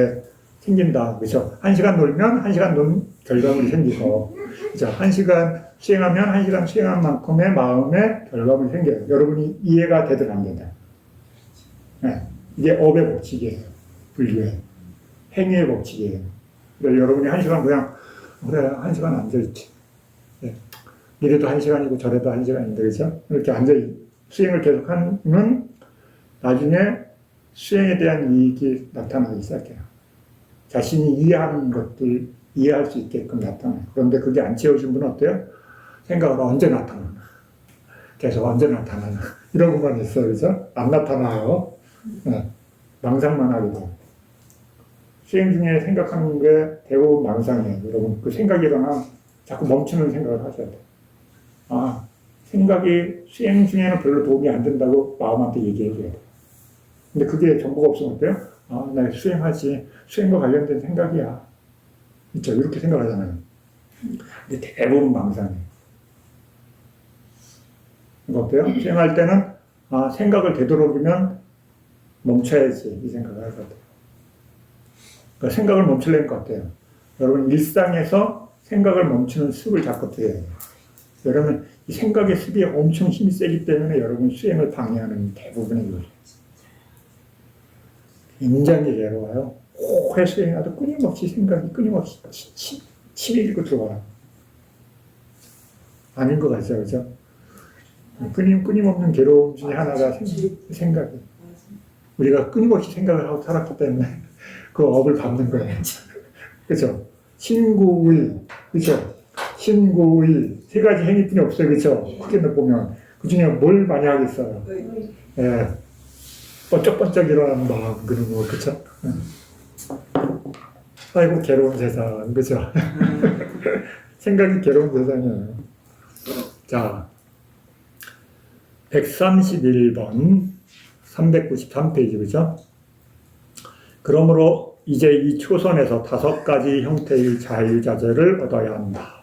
생긴다. 그죠? 1시간 놀면 1시간 논 결과물이 생기고, 그죠? 1시간 수행하면 1시간 수행한 만큼의 마음의 결과물이 생겨요. 여러분이 이해가 되든 안 되든. 네. 이게 업의 법칙이에요. 불교의. 행위의 법칙이에요. 그래서 여러분이 1시간 그냥, 그래, 1시간 앉아있지. 네. 이래도 1시간이고 저래도 1시간인데, 그죠? 이렇게 수행을 계속 하면 나중에 수행에 대한 이익이 나타나기 시작해요. 자신이 이해하는 것들, 이해할 수 있게끔 나타나요. 그런데 그게 안 채워진 분은 어때요? 생각을 언제 나타나나? 계속 언제 나타나나? 이런 것만 있어요. 그죠? 안 나타나요. 네. 망상만 하게 돼요. 수행 중에 생각하는 게 대부분 망상이에요. 여러분, 그 생각이 일어나 자꾸 멈추는 생각을 하셔야 돼요. 아, 생각이 수행 중에는 별로 도움이 안 된다고 마음한테 얘기해 줘야 돼요. 근데 그게 정보가 없으면 어때요? 아, 나 수행하지. 수행과 관련된 생각이야. 그렇죠? 이렇게 생각하잖아요. 근데 대부분 망상이에요. 이거 어때요? 수행할 때는 생각을 되도록이면 멈춰야지. 이 생각을 할 것 같아요. 그러니까 생각을 멈추려는 것 같아요. 여러분 일상에서 생각을 멈추는 습을 자꾸 들여야 돼요. 여러분 이 생각의 습이 엄청 힘이 세기 때문에 여러분 수행을 방해하는 대부분의 요소예요. 굉장히 괴로워요. 오래 수행하도 끊임없이 생각이 끊임없이 치밀고 들어와요. 아닌 것 같죠, 그죠? 끊임없는 괴로움 중에 하나가 생각이. 우리가 끊임없이 생각을 하고 살았기 때문에 그 업을 밟는 거예요. 그죠? 신구의, 그죠? 신구의 세 가지 행위뿐이 없어요. 그죠? 크게 보면. 그 중에 뭘 많이 하겠어요? 예. 번쩍번쩍 일어나는 마음, 그런 거, 그쵸? 아이고, 괴로운 세상, 그죠? 생각이 괴로운 세상이에요. 자, 131번, 393페이지, 그죠? 그러므로 이제 이 초선에서 5가지 형태의 자유자재를 얻어야 한다.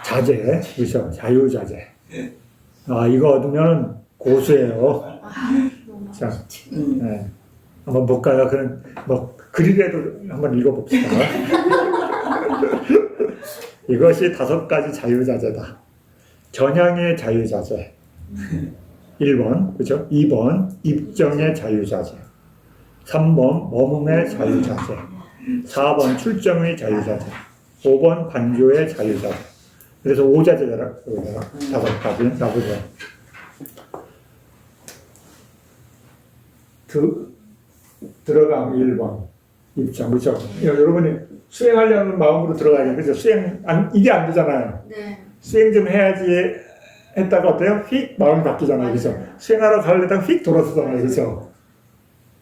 자재, 그죠? 자유자재. 아, 이거 얻으면 고수예요. 자, 네. 한번 볼까요? 그럼, 글이라도 한번 읽어봅시다. 이것이 5가지 자유자재다. 겨냥의 자유자재. 1번, 그죠? 2번, 입정의 자유자재. 3번, 머금의 자유자재. 4번, 출정의 자유자재. 5번, 반조의 자유자재. 그래서 5자재라, 5가지 나보죠. 들어가면 1번, 입장, 그죠? 여러분이 수행하려는 마음으로 들어가야 그죠? 이게 안 되잖아요.
네.
수행 좀 해야지 했다가 어때요? 휙 마음이 바뀌잖아요. 그죠? 수행하러 가려다가 휙 돌아서잖아요. 그죠?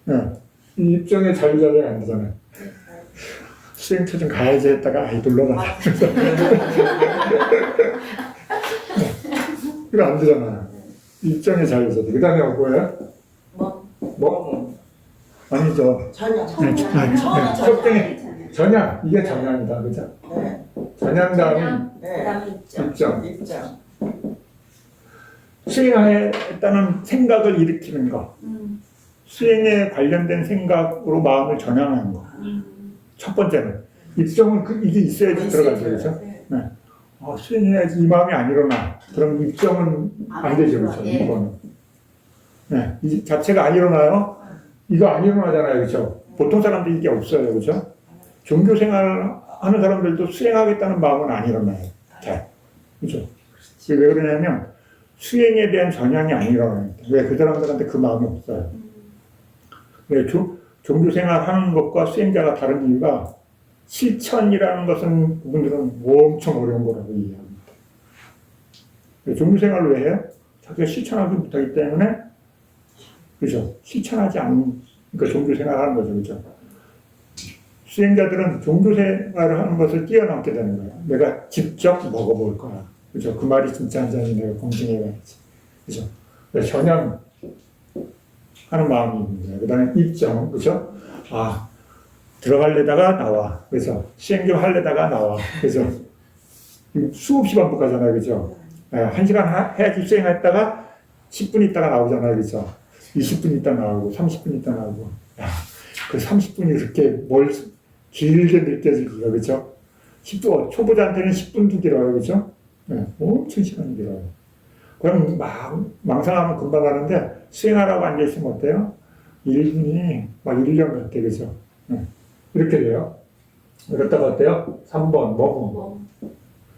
네. 이 입장의 자유자재가 안 되잖아요. 수행처 좀 가야지 했다가 아이 놀러가자. 이거 안 되잖아요. 입장의 자유자재. 그 다음에 뭐예요? 뭐? 아니죠.
전혀.
전향. 이게 전향이다. 그죠?
네.
전향 다음이
그다음에 입장.
입장.
입장.
수행했다는 생각을 일으키는 거. 수행에 관련된 생각으로 마음을 전향하는 거. 첫 번째는. 입정은 이게 있어야지 들어가죠. 그렇죠? 네. 수행해야지 이 마음이 안 일어나. 그럼 입정은 안 되죠. 그렇죠?
예.
이거는. 네. 이 자체가 안 일어나요? 이거 안 일어나잖아요. 그렇죠? 보통 사람들이 이게 없어요. 그렇죠? 종교 생활 하는 사람들도 수행하겠다는 마음은 안 일어나요. 잘. 그렇죠? 왜 그러냐면 수행에 대한 전향이 안 일어나요. 왜 그 사람들한테 그 마음이 없어요. 왜 종교 생활 하는 것과 수행자가 다른 이유가 실천이라는 것은 그분들은 엄청 어려운 거라고 이해합니다. 종교 생활을 왜 해요? 자기가 실천하지 못하기 때문에, 그죠? 실천하지 않는, 그러니까 종교 생활을 하는 거죠. 그죠? 수행자들은 종교 생활을 하는 것을 뛰어넘게 되는 거예요. 내가 직접 먹어볼 거야. 그죠? 그 말이 진짜인지 내가 검증해봐야지. 그죠? 전향 하는 마음이 있는 거예요. 그 다음에 입정, 그죠? 들어가려다가 나와. 그래서 수행 좀 하려다가 나와. 그래서 수없이 반복하잖아요. 그죠? 1시간 해야지 수행했다가 10분 있다가 나오잖아요. 그죠? 20분 있다 나오고, 30분 있다 나오고. 그 30분이 그렇게 길게 느껴지기가, 그죠? 10분, 초보자한테는 10분도 길어요. 그죠? 엄청 시간이 길어요. 그럼 망상하면 금방 가는데, 수행하라고 앉아있으면 어때요? 1분이 막 1년 같아. 그죠? 이렇게 돼요. 그렇다가 어때요? 3번, 머문.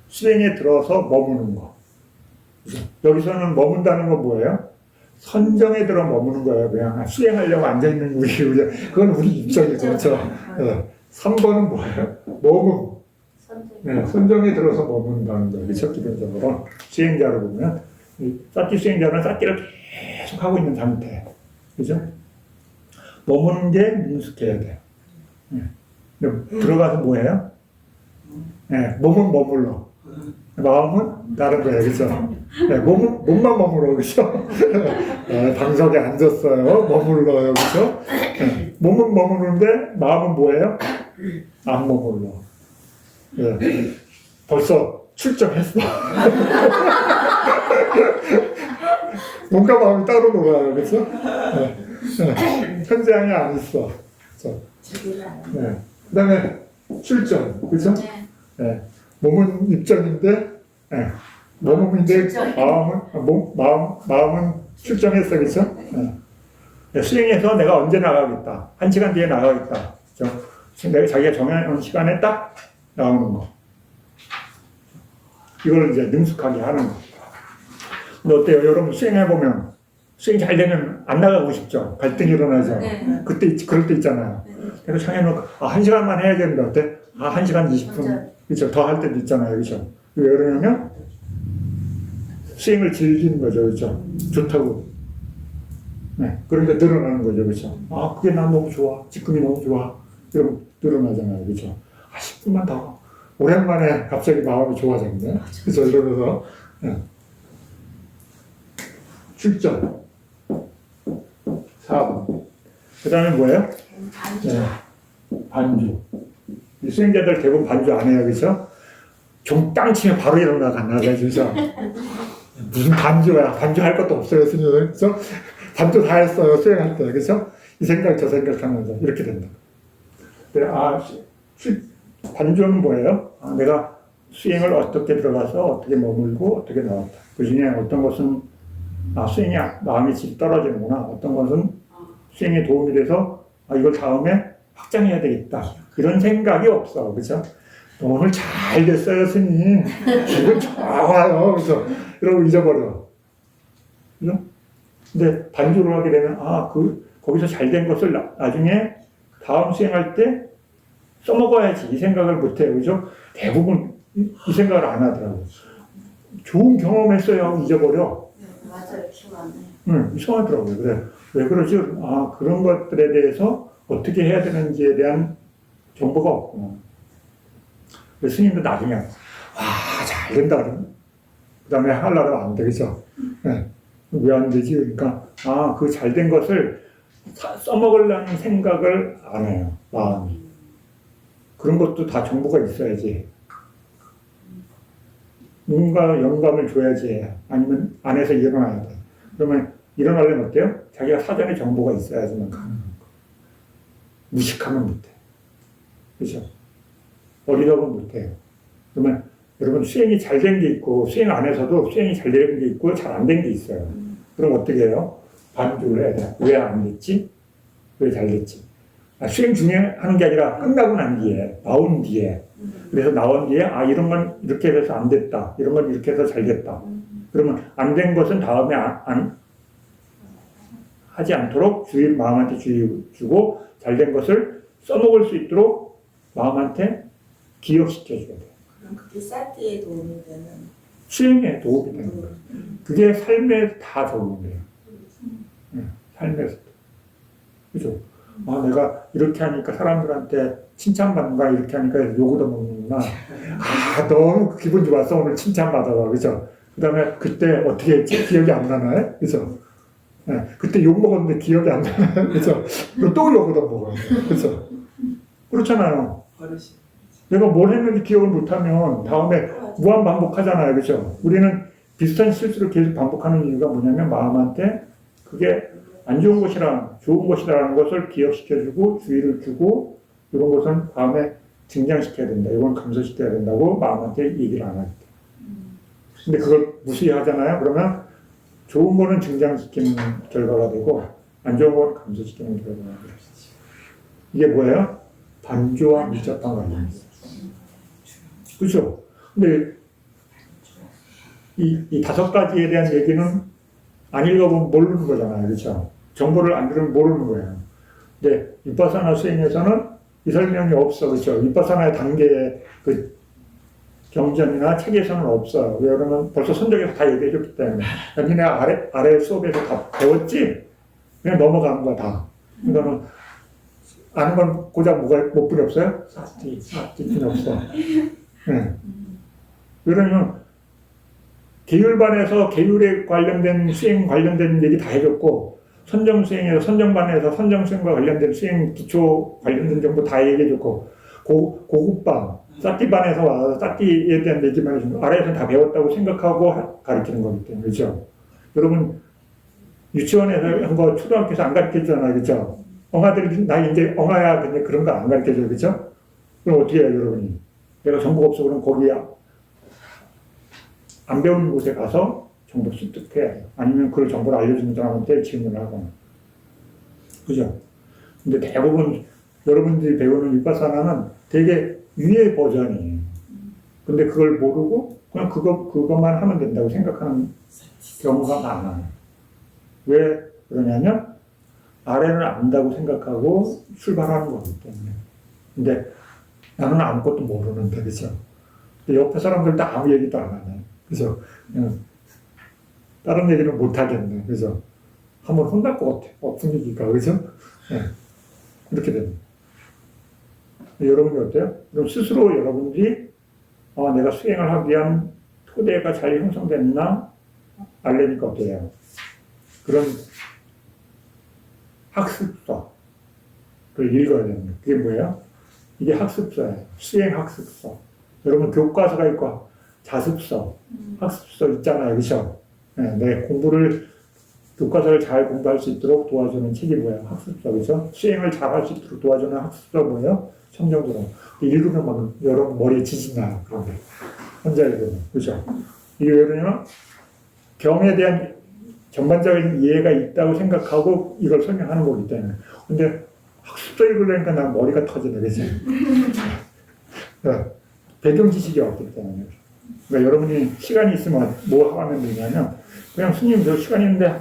수행에 들어서 머무는 거. 그죠? 여기서는 머문다는 건 뭐예요? 선정에 들어 머무는 거예요. 그냥 수행하려고 앉아있는 그건 우리 입장이죠. 그렇죠? 3번은 뭐예요? 머문. 선정에 들어서 머문다는 거예요. 그렇죠? 기본적으로. 수행자로 보면. 사티 수행자는 사티를 계속 하고 있는 상태. 그죠? 머무는 게 능숙해야 돼요. 들어가서 뭐예요? 몸은 머물러. 마음은 다른 거예요. 그죠? 몸만 머물러. 그죠? 방석에 앉았어요. 머물러요. 그죠? 몸은 머무르는데 마음은 뭐예요? 안 머물러. 벌써 출정했어. 몸과 마음이 따로 놀아요. 그죠? 현장에 안 있어. 그 다음에 출정, 그죠? 몸은 입정인데, 몸인데 마음은 출정했어, 그죠? 수행해서 내가 언제 나가겠다. 1시간 뒤에 나가겠다. 그죠? 내가 자기가 정해놓은 시간에 딱 나오는 거. 이걸 이제 능숙하게 하는 거. 근데 어때요? 여러분 수행해보면 수행 잘 되면 안 나가고 싶죠. 갈등이 일어나죠.
네.
그때 그럴 때 있잖아요.
네.
그래서 정해놓고 1시간만 해야 되는데 어때? 1시간 20분
맞아요.
그렇죠. 더 할 때도 있잖아요. 그렇죠. 왜 그러냐면 수행을 즐기는 거죠. 그렇죠. 좋다고. 네. 그러니까 늘어나는 거죠. 그렇죠. 그게 난 너무 좋아. 지금이 너무 좋아. 이러면 늘어나잖아요. 그렇죠. 10분만 더. 오랜만에 갑자기 마음이 좋아졌네. 그래서 이러면서 7점 4번. 그 다음에 뭐예요?
반주.
네. 반주. 이 수행자들 대부분 반주 안 해요. 그렇죠? 땅 치면 바로 일어나간다. 그래서 무슨 반주야. 반주할 것도 없어요. 스님들. 그래서 반주 다 했어요. 수행할 때. 그래서 이 생각 저 생각하면서 이렇게 된다. 근데 반주는 뭐예요? 내가 수행을 어떻게 들어가서 어떻게 머물고 어떻게 나왔다. 그 중에 어떤 것은 수행이 마음이 질 떨어지는구나. 어떤 것은 수행에 도움이 돼서 이걸 다음에 확장해야 되겠다. 이런 생각이 없어. 그렇죠? 오늘 잘 됐어요, 스님. 기분 좋아요. 그래서 이러고 잊어버려. 그죠? 근데 반주를 하게 되면 거기서 잘 된 것을 나중에 다음 수행할 때 써먹어야지 이 생각을 못해요. 그죠? 대부분 이 생각을 안 하더라고요. 좋은 경험했어요. 잊어버려.
네, 맞아요. 기억 안 나요.
이상하더라고요. 그래. 왜 그러지? 그런 것들에 대해서 어떻게 해야 되는지에 대한 정보가 없구나. 그래서 스님도 나중에 잘 된다 그러면 그 다음에 하려고 안 되겠죠. 네. 왜 안 되지? 그러니까 그 잘 된 것을 써먹으려는 생각을 안 해요. 마음이. 그런 것도 다 정보가 있어야지. 누군가 영감을 줘야지. 아니면 안에서 일어나야 돼. 그러면 일어나려면 어때요? 자기가 사전에 정보가 있어야지만 가능한 거. 무식하면 못해. 그렇죠? 어리석으면 못해요. 그러면 여러분 수행이 잘 된 게 있고 수행 안에서도 수행이 잘 된 게 있고 잘 안 된 게 있어요. 그럼 어떻게 해요? 반주를 해야 돼. 왜 안 됐지? 왜 잘 됐지? 수행 중에 하는 게 아니라 끝나고 난 뒤에, 나온 뒤에. 그래서 나온 뒤에 이런 건 이렇게 해서 안 됐다. 이런 건 이렇게 해서 잘 됐다. 그러면 안 된 것은 다음에 하지 않도록 마음한테 주의 주고 잘 된 것을 써먹을 수 있도록 마음한테 기억시켜줘야 돼요.
그럼 그게 사티에 도움이 되는
수행에 도움이 되는 거예요. 그게 삶에 다 도움이 돼요. 삶에서도. 그죠? 내가 이렇게 하니까 사람들한테 칭찬받는가, 이렇게 하니까 욕을 먹는구나. 너무 기분 좋았어. 오늘 칭찬받아봐. 그죠? 그 다음에 그때 어떻게 했지? 기억이 안 나나요? 그죠? 그때 욕 먹었는데 기억이 안 나나요? 그죠? 또 욕을 먹어요. 그죠? 그렇잖아요.
버릇이.
내가 뭘 했는지 기억을 못하면 다음에 무한 반복하잖아요. 그죠? 우리는 비슷한 실수를 계속 반복하는 이유가 뭐냐면 마음한테 그게 안 좋은 것이랑 좋은 것이라는 것을 기억시켜주고 주의를 주고 이런 것은 다음에 증장시켜야 된다. 이건 감소시켜야 된다고 마음한테 얘기를 안 하겠다. 근데 그걸 무시하잖아요. 그러면 좋은 거는 증장시키는 결과가 되고 안 좋은 거는 감소시키는 결과가 되죠. 이게 뭐예요? 반주와 밀접한 관계입니다. 그렇죠? 근데 이 5가지에 대한 얘기는 안 읽어보면 모르는 거잖아요. 그렇죠? 정보를 안 들으면 모르는 거예요. 근데 위파사나 수행에서는 이 설명이 없어. 그렇죠? 위파사나의 단계의 그 경전이나 책에서는 없어요. 왜 그러면 벌써 선적에서 다 얘기해 줬기 때문에. 니네 아래 수업에서 다 배웠지? 그냥 넘어가는 거야, 다. 그러니까는 아는 건 고작 못 뿐이 없어요? 사티는 없어. 네. 그러면 계율반에서 계율에 관련된 수행 관련된 얘기 다 해줬고 선정수행에서 선정반에서 선정수행과 관련된 수행 기초 관련된 정보 다 얘기해줬고 고급반, 사티반에서 와서 사티에 대한 얘기만 해주고 아래에서는 다 배웠다고 생각하고 가르치는 거기 때문에 그렇죠? 여러분 유치원에서 한 거 초등학교에서 안 가르쳐주잖아요. 그렇죠? 엉아들이 나 이제 엉아야 근데 그런 거 안 가르쳐줘요. 그렇죠? 그럼 어떻게 해요 여러분이? 내가 정보가 없어 그럼 거기 안 배우는 곳에 가서 정보를 습득해야 해요. 아니면 그 정보를 알려주는 사람한테 질문을 하거나. 그죠? 근데 대부분 여러분들이 배우는 위파사나는 되게 위의 버전이에요. 근데 그걸 모르고 그냥 그것만 하면 된다고 생각하는 경우가 많아요. 왜 그러냐면 아래는 안다고 생각하고 출발하는 거기 때문에. 근데 나는 아무것도 모르는데, 그죠? 옆에 사람들도 아무 얘기도 안 하네. 그죠? 다른 얘기는 못 하겠네. 그죠? 한번 혼날 것 같아. 분위기가. 그죠? 네. 이렇게 됩니다. 여러분이 어때요? 그럼 스스로 여러분들이 내가 수행을 하기 위한 토대가 잘 형성됐나? 알려니까 어때요? 그런 학습서를 읽어야 됩니다. 그게 뭐예요? 이게 학습서예요. 수행 학습서. 여러분 교과서가 있고 자습서, 학습서 있잖아요. 그렇죠? 네, 내 공부를 교과서를 잘 공부할 수 있도록 도와주는 책이 뭐예요? 학습서. 그렇죠? 수행을 잘 할 수 있도록 도와주는 학습서 뭐예요? 청정도로. 읽으면 막 여러분 머리에 지진 나요. 그런 게. 혼자 읽으면. 그렇죠? 이게 왜 그러냐면 경에 대한 전반적인 이해가 있다고 생각하고 이걸 설명하는 거기 때문에. 근데 학습서 읽으려니까 난 머리가 터지네. 그치? 배경 지식이 없기 때문에. 그러니까 여러분이 시간이 있으면 뭐 하면 되냐면, 그냥 스님 저 시간이 있는데,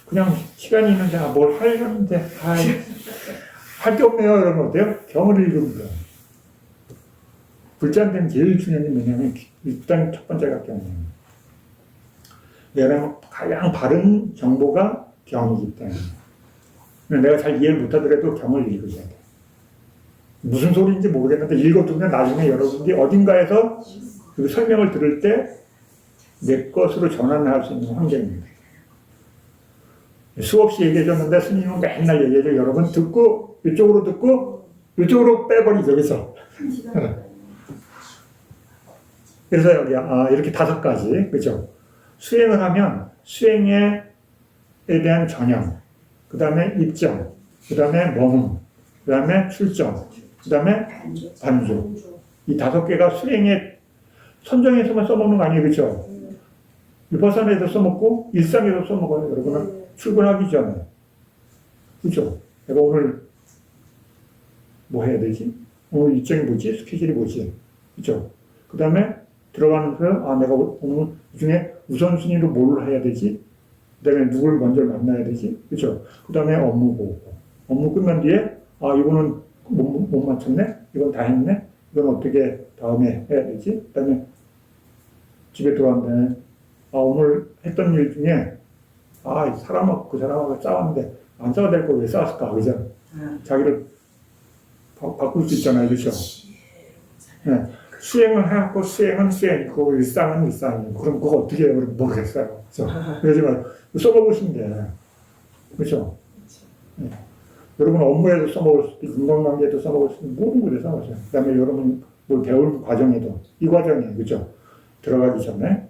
그냥 시간이 있는데, 뭘 하려는데, 할 게 없네요. 이러면 어때요? 경을 읽으면 돼요. 불자한테는 제일 중요한 게 뭐냐면, 일단 첫 번째가 경이에요. 왜냐면 가장 바른 정보가 경이기 때문에. 내가 잘 이해를 못하더라도 경을 읽으셔야 돼. 무슨 소리인지 모르겠는데 읽어두면 나중에 여러분들이 어딘가에서 그 설명을 들을 때 내 것으로 전환할 수 있는 환경입니다. 수없이 얘기해줬는데 스님은 맨날 얘기해줘. 여러분 듣고 이쪽으로 듣고 이쪽으로 빼버리죠. 그래서 그래서 여기 이렇게 5가지 그죠? 수행을 하면 수행에 대한 전형, 그 다음에 입점, 그 다음에 머문, 그 다음에 출정, 그 다음에 반주. 이 5개가 수행에 선정에서만 써먹는 거 아니에요, 그렇죠? 위파사나에도 써먹고 일상에도 써먹어요. 여러분은 출근하기 전에, 그렇죠? 내가 오늘 뭐 해야 되지? 오늘 일정이 뭐지? 스케줄이 뭐지? 그렇죠? 그 다음에 들어가면서 내가 오늘 이 중에 우선순위로 뭘 해야 되지? 그 다음에 누굴 먼저 만나야 되지? 그렇죠? 그 다음에 업무 보고. 업무 끝난 뒤에 이거는 못 맞췄네? 이건 다 했네? 이건 어떻게 다음에 해야 되지? 그 다음에 집에 들어왔는데 오늘 했던 일 중에 사람하고 그 사람하고 싸웠는데 안 싸워야 될 거 왜 싸웠을까? 그죠? 자기를 바꿀 수 있잖아요. 그렇죠? 네. 수행을 해갖고 수행은 수행이고 일상은 일상이고 그럼 그거 어떻게 해요? 모르겠어요. 그렇죠? 그러지만 써먹으시면 돼요. 그렇죠? 네. 여러분 업무에도 써먹을 수도 있고 인간관계에도 써먹을 수도 있고 모든 곳에 써먹으세요. 그 다음에 여러분 뭘 배우는 과정에도 이 과정이에요. 그렇죠? 들어가기 전에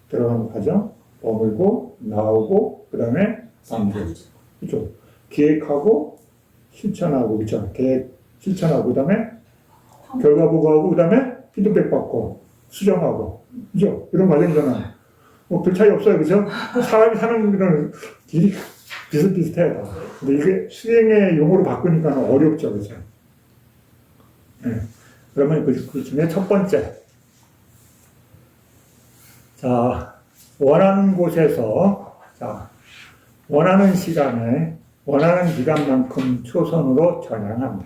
들어가는 과정, 머물고 나오고 그 다음에 반주. 그렇죠? 기획하고 실천하고 그렇죠? 계획 실천하고 그 다음에 결과 보고하고 그 다음에 피드백 받고 수정하고 그죠? 이런 과정이잖아요. 별 차이 없어요. 그죠? 사람이 사는 그런 길이 비슷비슷해요. 근데 이게 수행의 용어로 바꾸니까 어렵죠. 그죠? 네. 그러면 그 중에 첫 번째. 자, 원하는 곳에서, 원하는 시간에, 원하는 기간만큼 초선으로 전향한다.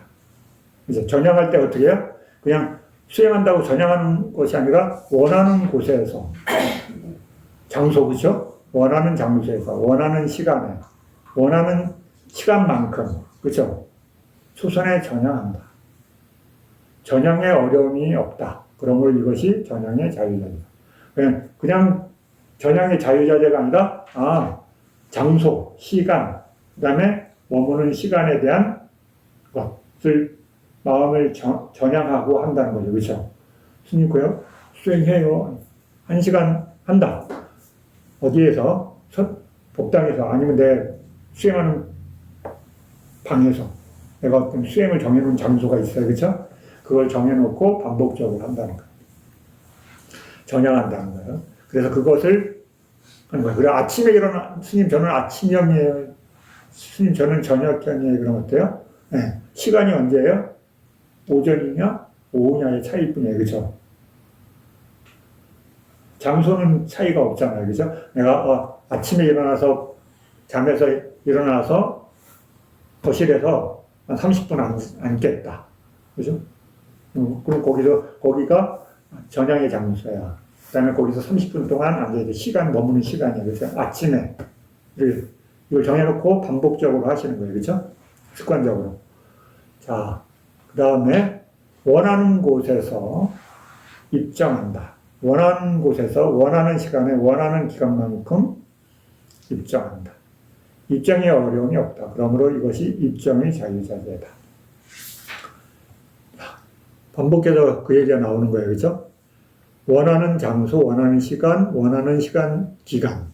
그죠? 전향할 때 어떻게 해요? 그냥 수행한다고 전향하는 것이 아니라 원하는 곳에서 장소, 그렇죠? 원하는 장소에서 원하는 시간에 원하는 시간만큼 그렇죠? 초선에 전향한다. 전향에 어려움이 없다. 그러므로 이것이 전향의 자유자재다. 그냥 전향의 자유자재가 아니라 장소, 시간, 그 다음에 머무는 시간에 대한 것을 마음을 전향하고 한다는 거죠. 그렇죠? 스님 고요 수행해요. 1시간 한다. 어디에서? 법당에서 아니면 내 수행하는 방에서 내가 어떤 수행을 정해놓은 장소가 있어요. 그렇죠? 그걸 정해놓고 반복적으로 한다는 거예요. 전향한다는 거예요. 그래서 그것을 하는 거예요. 그래 아침에 일어나 스님 저는 아침형이에요. 스님 저는 저녁형이에요. 그럼 어때요? 네. 시간이 언제예요? 오전이냐 오후냐의 차이일 뿐이에요. 그렇죠? 장소는 차이가 없잖아요. 그죠? 내가 아침에 일어나서 잠에서 일어나서 거실에서 한 30분 앉겠다. 그죠? 그럼 거기가 전향의 장소야. 그 다음에 거기서 30분 동안 앉아야 돼. 머무는 시간이야. 그죠? 아침에. 이걸 정해놓고 반복적으로 하시는 거예요. 그죠? 습관적으로. 자, 그 다음에 원하는 곳에서 입정한다. 원하는 곳에서 원하는 시간에 원하는 기간만큼 입정한다. 입정에 어려움이 없다. 그러므로 이것이 입정의 자유자재다. 반복해서 그 얘기가 나오는 거예요. 그죠? 원하는 장소, 원하는 시간, 기간.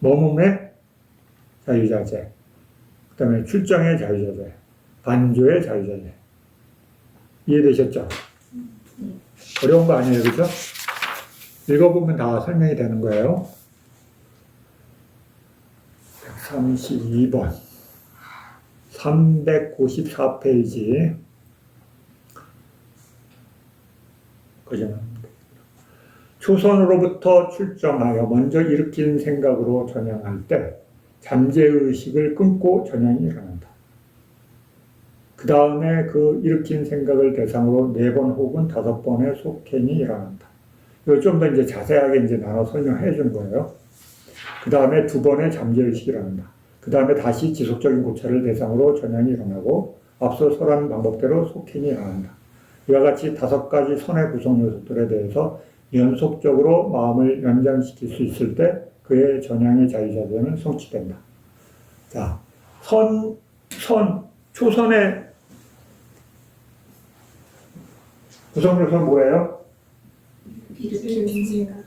머뭄의 자유자재. 그 다음에 출정의 자유자재. 반조의 자유자재. 이해되셨죠? 어려운 거 아니에요. 그죠? 읽어보면 다 설명이 되는 거예요. 132번. 394페이지. 초선으로부터 출정하여 먼저 일으킨 생각으로 전향할 때 잠재의식을 끊고 전향이 일어난다. 그 다음에 그 일으킨 생각을 대상으로 4번 혹은 5번의 속행이 일어난다. 이걸 좀 더 이제 자세하게 이제 나눠 설명해 주는 거예요. 그 다음에 2번의 잠재의식이 일어난다. 그 다음에 다시 지속적인 고찰을 대상으로 전향이 일어나고 앞서 설한 방법대로 속행이 일어난다. 이와 같이 5가지 선의 구성 요소들에 대해서 연속적으로 마음을 연장시킬 수 있을 때 그의 전향의 자유자재는 성취된다. 자, 초선의 구성 요소는 뭐예요?
일으키는 생각.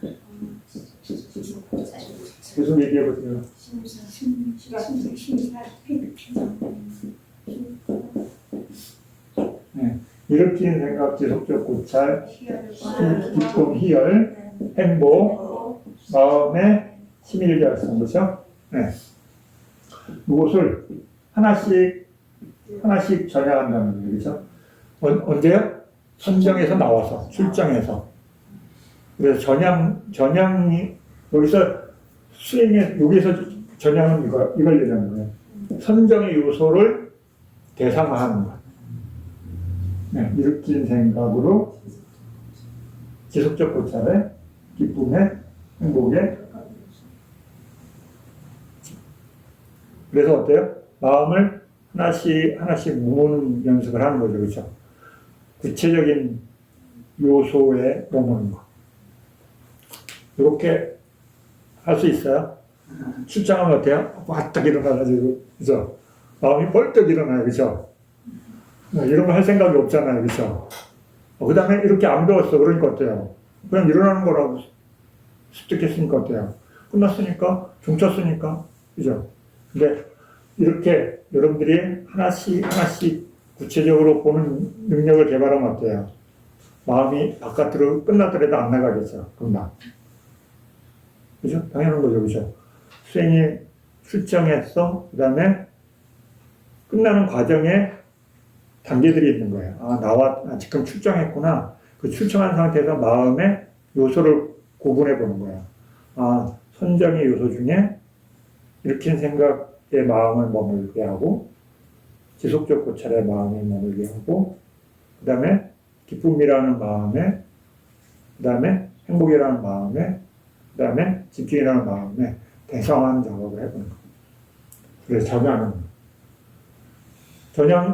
계속 얘기해 보세요. 네. 일으키는 생각, 지속적 고찰, 기쁨, 희열, 행복, 마음의 심일결성, 그렇죠? 네. 이것을 하나씩 전향한다는 거예요, 그렇죠? 언제요? 선정에서 나와서, 출정해서. 그래서 전향이 여기서 여기서 전향은 이걸 얘기하는 거예요. 선정의 요소를 대상화하는 거예요. 네, 일으킨 생각으로 지속적 고찰에 기쁨에 행복에. 그래서 어때요? 마음을 하나씩 모으는 연습을 하는 거죠. 그렇죠? 구체적인 요소에 머무는 거. 이렇게 할 수 있어요? 출장하면 어때요? 바짝 일어나가지고, 그죠? 마음이 벌떡 일어나요. 그죠? 이런 거 할 생각이 없잖아요. 그죠? 그 다음에 이렇게 안 배웠어. 그러니까 어때요? 그냥 일어나는 거라고 습득했으니까 어때요? 끝났으니까, 종쳤으니까, 그죠? 근데 이렇게 여러분들이 하나씩 구체적으로 보는 능력을 개발하면 어때요? 마음이 바깥으로 끝나더라도 안 나가겠죠. 금방. 그죠? 당연한 거죠. 그죠? 수행이 출정했어. 그 다음에 끝나는 과정에 단계들이 있는 거예요. 지금 출정했구나. 그 출정한 상태에서 마음의 요소를 구분해 보는 거예요. 선정의 요소 중에 일으킨 생각의 마음을 머물게 하고, 지속적 고찰의 마음을 머물게 하고, 그 다음에 기쁨이라는 마음에, 그 다음에 행복이라는 마음에, 그 다음에 집중이라는 마음에 대상화하는 작업을 해보는 거예요. 그래서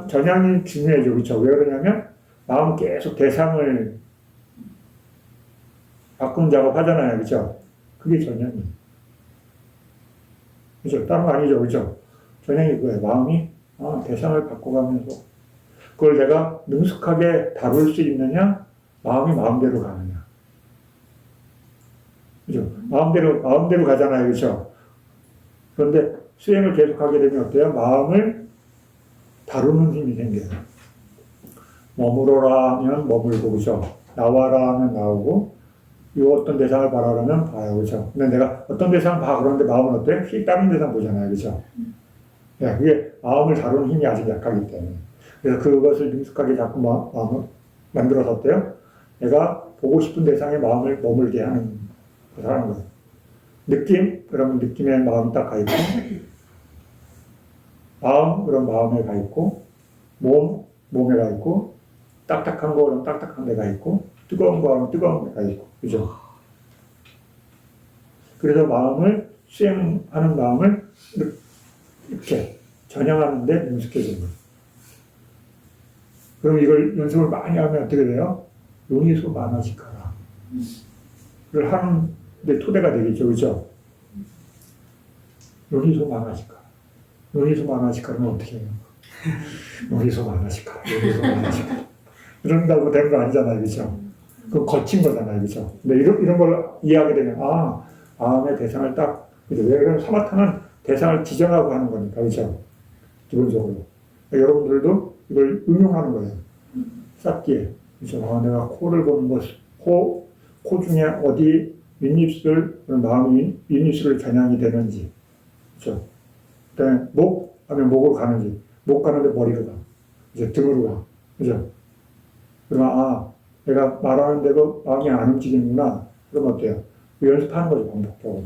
전향이 중요해져. 그렇죠? 왜 그러냐면 마음 계속 대상을 바꾸는 작업 하잖아요. 그렇죠? 그게 전향이에요. 그렇죠? 다른 거 아니죠. 그렇죠? 전향이 그거예요. 마음이 대상을 바꿔가면서 그걸 내가 능숙하게 다룰 수 있느냐, 마음이 마음대로 가느냐. 그죠? 마음대로 가잖아요. 그죠? 그런데 수행을 계속하게 되면 어때요? 마음을 다루는 힘이 생겨요. 머무러라 하면 머물고, 그죠? 나와라 하면 나오고, 이 어떤 대상을 바라려면 봐요. 그죠? 근데 내가 어떤 대상을 봐, 그런데 마음은 어때요? 다른 대상 보잖아요. 그죠? 야, 그게 마음을 다루는 힘이 아직 약하기 때문에. 그래서 그것을 능숙하게 자꾸 마음을 만들어서 어때요? 내가 보고 싶은 대상에 마음을 머물게 하는 것을 하는 거예요. 느낌, 그러면 느낌에 마음 딱 가 있고, 마음, 그럼 마음에 가 있고, 몸에 가 있고, 딱딱한 거, 그럼 딱딱한 데 가 있고, 뜨거운 거, 그럼 뜨거운 데 가 있고, 그죠? 그래서 수행하는 마음을 이렇게 전향하는데 능숙해지는 거예요. 그럼 이걸 연습을 많이 하면 어떻게 돼요? 용의소 만화식하라. 를 하는데 토대가 되겠죠, 그죠? 용의소 만화식하라. 용의소 만화식하라는 어떻게 해요? 용의소 만화식하라. 용의소 만화식하라. 이런다고 되는 거 아니잖아요, 그죠? 그건 거친 거잖아요, 그죠? 근데 이런 걸 이해하게 되면, 마음의 대상을 딱, 그죠? 왜 그러면 사마타는 대상을 지정하고 하는 거니까, 그죠? 기본적으로. 여러분들도 이걸 응용하는 거예요. 쌓기에. 그죠? 내가 코를 보는 것, 코 중에 어디 윗입술, 마음이 윗입술을 겨냥이 되는지. 그죠? 그 다음에 목 하면 목으로 가는지. 목 가는데 머리로 가. 이제 등으로 가. 그죠? 그러면, 내가 말하는데도 마음이 안 움직이는구나. 그러면 어때요? 연습하는 거죠, 반복적으로.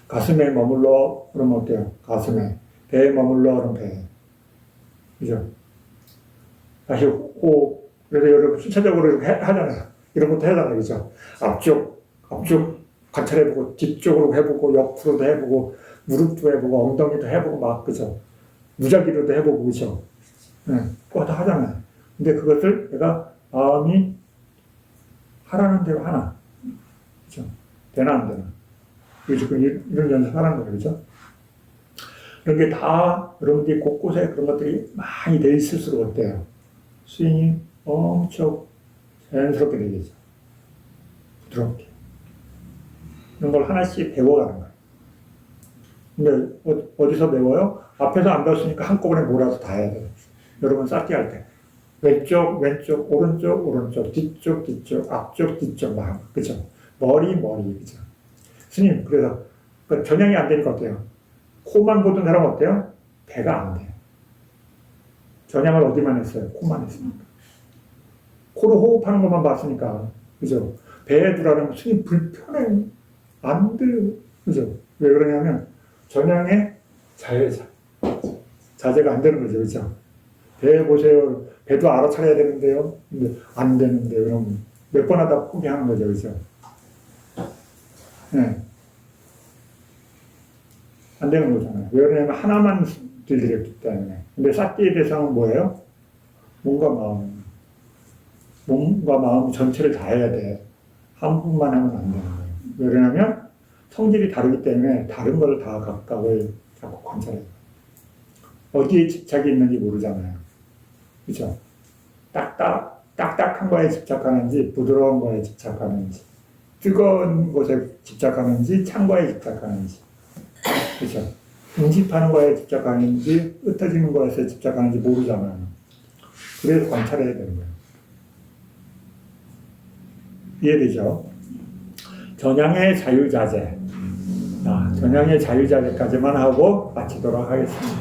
가슴에 머물러, 그러면 어때요? 가슴에. 배에 머물러, 그러면 배에. 그죠? 다시 호흡. 그래서 여러분 순차적으로 이렇게 하잖아요. 이런 것도 하잖아요. 그죠? 앞쪽 관찰해보고, 뒤쪽으로 해보고, 옆으로도 해보고, 무릎도 해보고, 엉덩이도 해보고, 막, 그죠? 무작위로도 해보고, 그죠? 그거 다 하잖아요. 근데 그것을 내가 마음이 하라는 대로 하나. 그죠? 되나 안 되나. 지금 이런 연습하는 거예요. 그죠? 이런 게 다 여러분들이 곳곳에 그런 것들이 많이 돼 있을수록 어때요? 스윙이 엄청 자연스럽게 되겠죠. 부드럽게. 이런 걸 하나씩 배워가는 거예요. 근데 어디서 배워요? 앞에서 안 배웠으니까 한꺼번에 몰아서 다 해야 돼요. 여러분 쌓기 할 때. 왼쪽, 오른쪽, 뒤쪽, 앞쪽, 뒤쪽, 막, 그죠? 머리, 그죠? 스님, 그래서, 전향이 안 되니까 어때요? 코만 보던 사람 어때요? 배가 안 돼요. 전향을 어디만 했어요? 코만 했으니까. 코로 호흡하는 것만 봤으니까, 그죠? 배에 두라면 스님 불편해. 안 돼요. 그죠? 왜 그러냐면, 전향의 자제가 안 되는 거죠. 그죠? 배 보세요. 배도 알아차려야 되는데요. 근데 안 되는데, 그럼 몇 번 하다 포기하는 거죠. 그죠? 네. 안 되는 거잖아요. 왜 그러냐면 하나만 들리기 때문에. 근데 쌓기의 대상은 뭐예요? 몸과 마음 전체를 다 해야 돼. 한 분만 하면 안 되는 거예요. 왜 그러냐면 성질이 다르기 때문에 다른 걸 다 각각을 자꾸 관찰해요. 어디에 집착이 있는지 모르잖아요. 그죠? 딱딱한 거에 집착하는지, 부드러운 거에 집착하는지, 뜨거운 곳에 집착하는지, 찬 거에 집착하는지. 그죠? 응집하는 거에 집착하는지, 흩어지는 거에 집착하는지 모르잖아요. 그래서 관찰해야 되는 거예요. 이해되죠? 전향의 자유자재. 전향의 자유자재까지만 하고 마치도록 하겠습니다.